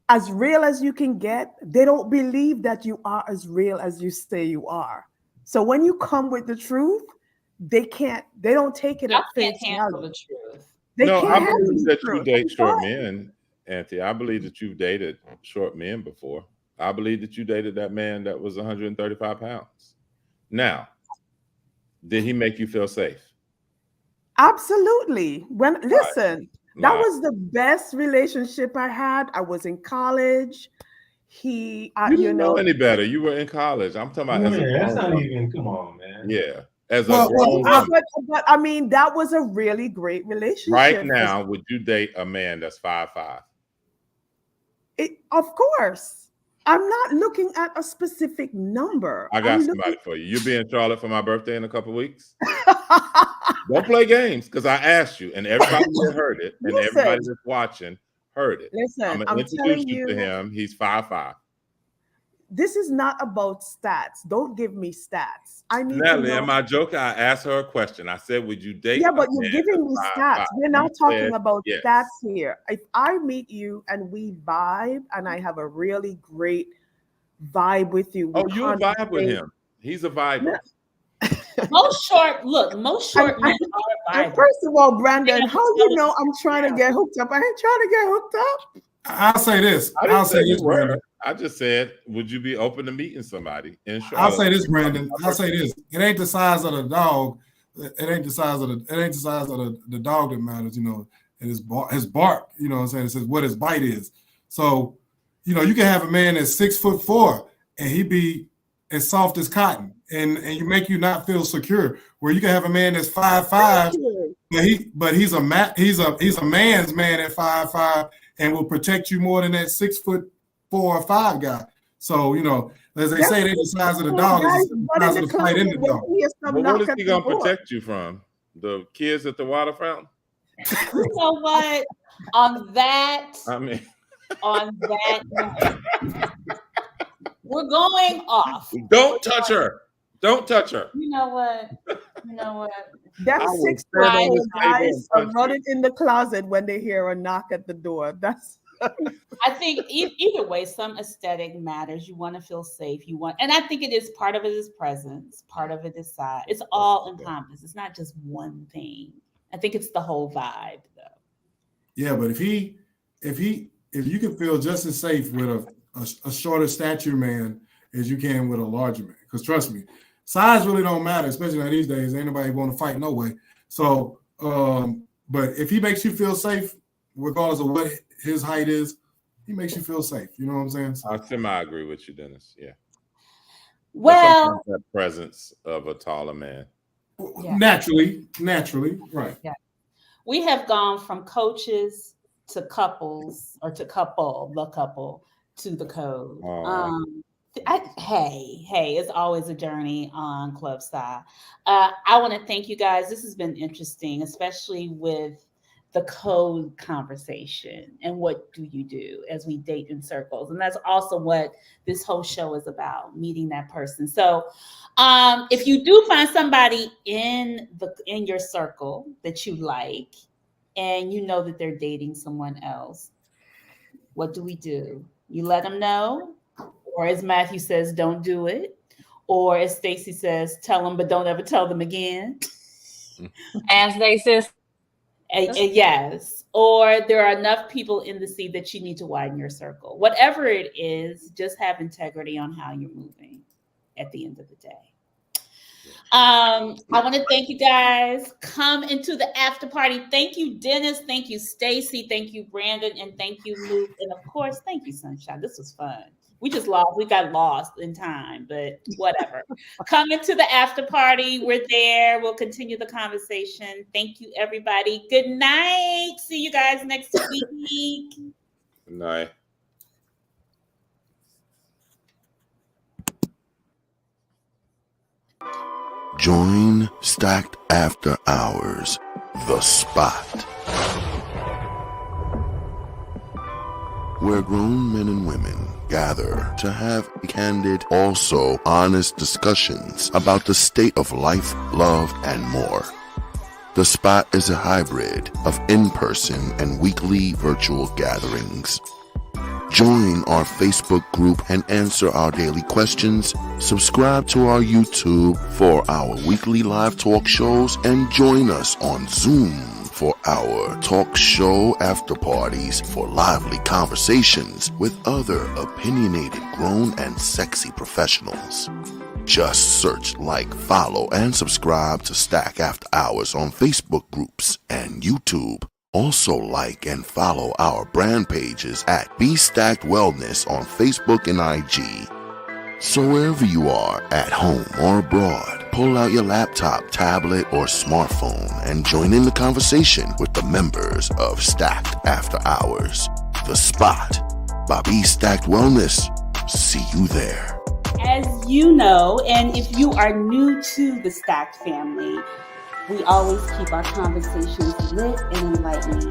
Speaker 5: As real as you can get, they don't believe that you are as real as you say you are. So when you come with the truth, they don't take it at face value.
Speaker 2: The truth.
Speaker 3: I believe that you date short men, Anthea. I believe that you've dated short men before. I believe that you dated that man that was 135 pounds. Now, did he make you feel safe?
Speaker 5: Absolutely. That was the best relationship I had. I was in college. You
Speaker 3: didn't know any better. You were in college. I'm talking about
Speaker 7: that's not even. Come on, man.
Speaker 3: Yeah, as a grown
Speaker 5: but I mean, that was a really great relationship.
Speaker 3: Right now, would you date a man that's 5'5"?
Speaker 5: Of course. I'm not looking at a specific number.
Speaker 3: I got somebody for you. You'll be in Charlotte for my birthday in a couple of weeks. Don't play games because I asked you, and everybody heard it, and everybody that's watching heard it.
Speaker 5: Listen,
Speaker 3: I'm going to introduce you to him. He's 5'5".
Speaker 5: This is not about stats. Don't give me stats. I need
Speaker 3: Natalie,
Speaker 5: to know.
Speaker 3: am I joking? I asked her a question. I said, would you date?
Speaker 5: Yeah, but you're giving me stats. We're not talking about
Speaker 3: yes.
Speaker 5: stats here. If I meet you and we vibe and I have a really great vibe with you.
Speaker 3: Oh, you vibe with him. He's a viber.
Speaker 2: Most short men are vibers.
Speaker 5: First of all, Brandon, how you know I'm trying to get hooked up? I ain't trying to get hooked up.
Speaker 4: I'll say this. I'll say this, Brandon.
Speaker 3: I just said, would you be open to meeting somebody in Charlotte?
Speaker 4: I'll say this, Brandon. I'll say this. It ain't the size of the dog. It ain't the size of the dog that matters, you know, and his bark, you know what I'm saying? It says what his bite is. So, you know, you can have a man that's 6'4" and he be as soft as cotton and you make you not feel secure. Where you can have a man that's 5'5", but he's a man's man at 5'5" and will protect you more than that 6'4" or 5 guy. So, you know, as they say, they're the size of the dog, it's the size of the fight in the dog.
Speaker 3: But what is he gonna protect you from? The kids at the water fountain?
Speaker 2: You know what? On that note, we're going off.
Speaker 3: Don't touch her. Don't touch her.
Speaker 2: You know what?
Speaker 5: That's 6
Speaker 3: I would
Speaker 5: guys are running in the closet when they hear a knock at the door. That's.
Speaker 2: I think either way, some aesthetic matters. You want to feel safe. And I think it is part of it is presence, part of it is size. It's all encompassed. It's not just one thing. I think it's the whole vibe, though.
Speaker 4: Yeah, but if you can feel just as safe with a shorter stature man as you can with a larger man, because trust me, size really don't matter, especially now these days. Ain't nobody want to fight no way. So, but if he makes you feel safe, regardless of what his height is, he makes you feel safe. You know what I'm saying? So,
Speaker 3: I semi-agree with you, Dennis. Yeah.
Speaker 2: Well,
Speaker 3: that presence of a taller man.
Speaker 4: Yeah. Naturally, right.
Speaker 2: Yeah. We have gone from coaches to couples, or to the couple to the code. Hey, it's always a journey on Club Style. I want to thank you guys. This has been interesting, especially with the code conversation and what do you do as we date in circles. And that's also what this whole show is about, meeting that person. So if you do find somebody in your circle that you like, and you know that they're dating someone else, what do we do? You let them know? Or as Matthew says, don't do it. Or as Stacy says, tell them, but don't ever tell them again.
Speaker 6: As they says.
Speaker 2: Yes. Or there are enough people in the sea that you need to widen your circle. Whatever it is, just have integrity on how you're moving at the end of the day. I want to thank you guys. Come into the after party. Thank you, Dennis. Thank you, Stacy. Thank you, Brandon. And thank you, Luke. And of course, thank you, Sunshine. This was fun. We got lost in time, but whatever. Come into the after party. We're there. We'll continue the conversation. Thank you, everybody. Good night. See you guys next week.
Speaker 3: Good night.
Speaker 8: Join Stacked After Hours, The Spot, where grown men and women gather to have candid, also honest discussions about the state of life, love, and more. The Spot is a hybrid of in-person and weekly virtual gatherings. Join our Facebook group and answer our daily questions. Subscribe to our YouTube for our weekly live talk shows, and join us on Zoom for our talk show after parties for lively conversations with other opinionated, grown, and sexy professionals. Just search, like, follow, and subscribe to Stack After Hours on Facebook groups and YouTube. Also like and follow our brand pages at Be Stacked Wellness on Facebook and IG. So wherever you are, at home or abroad, pull out your laptop, tablet, or smartphone and join in the conversation with the members of Stacked After Hours, The Spot by Be Stacked Wellness. See you there.
Speaker 2: As you know, and if you are new to the Stacked family, we always keep our conversations lit and enlightening.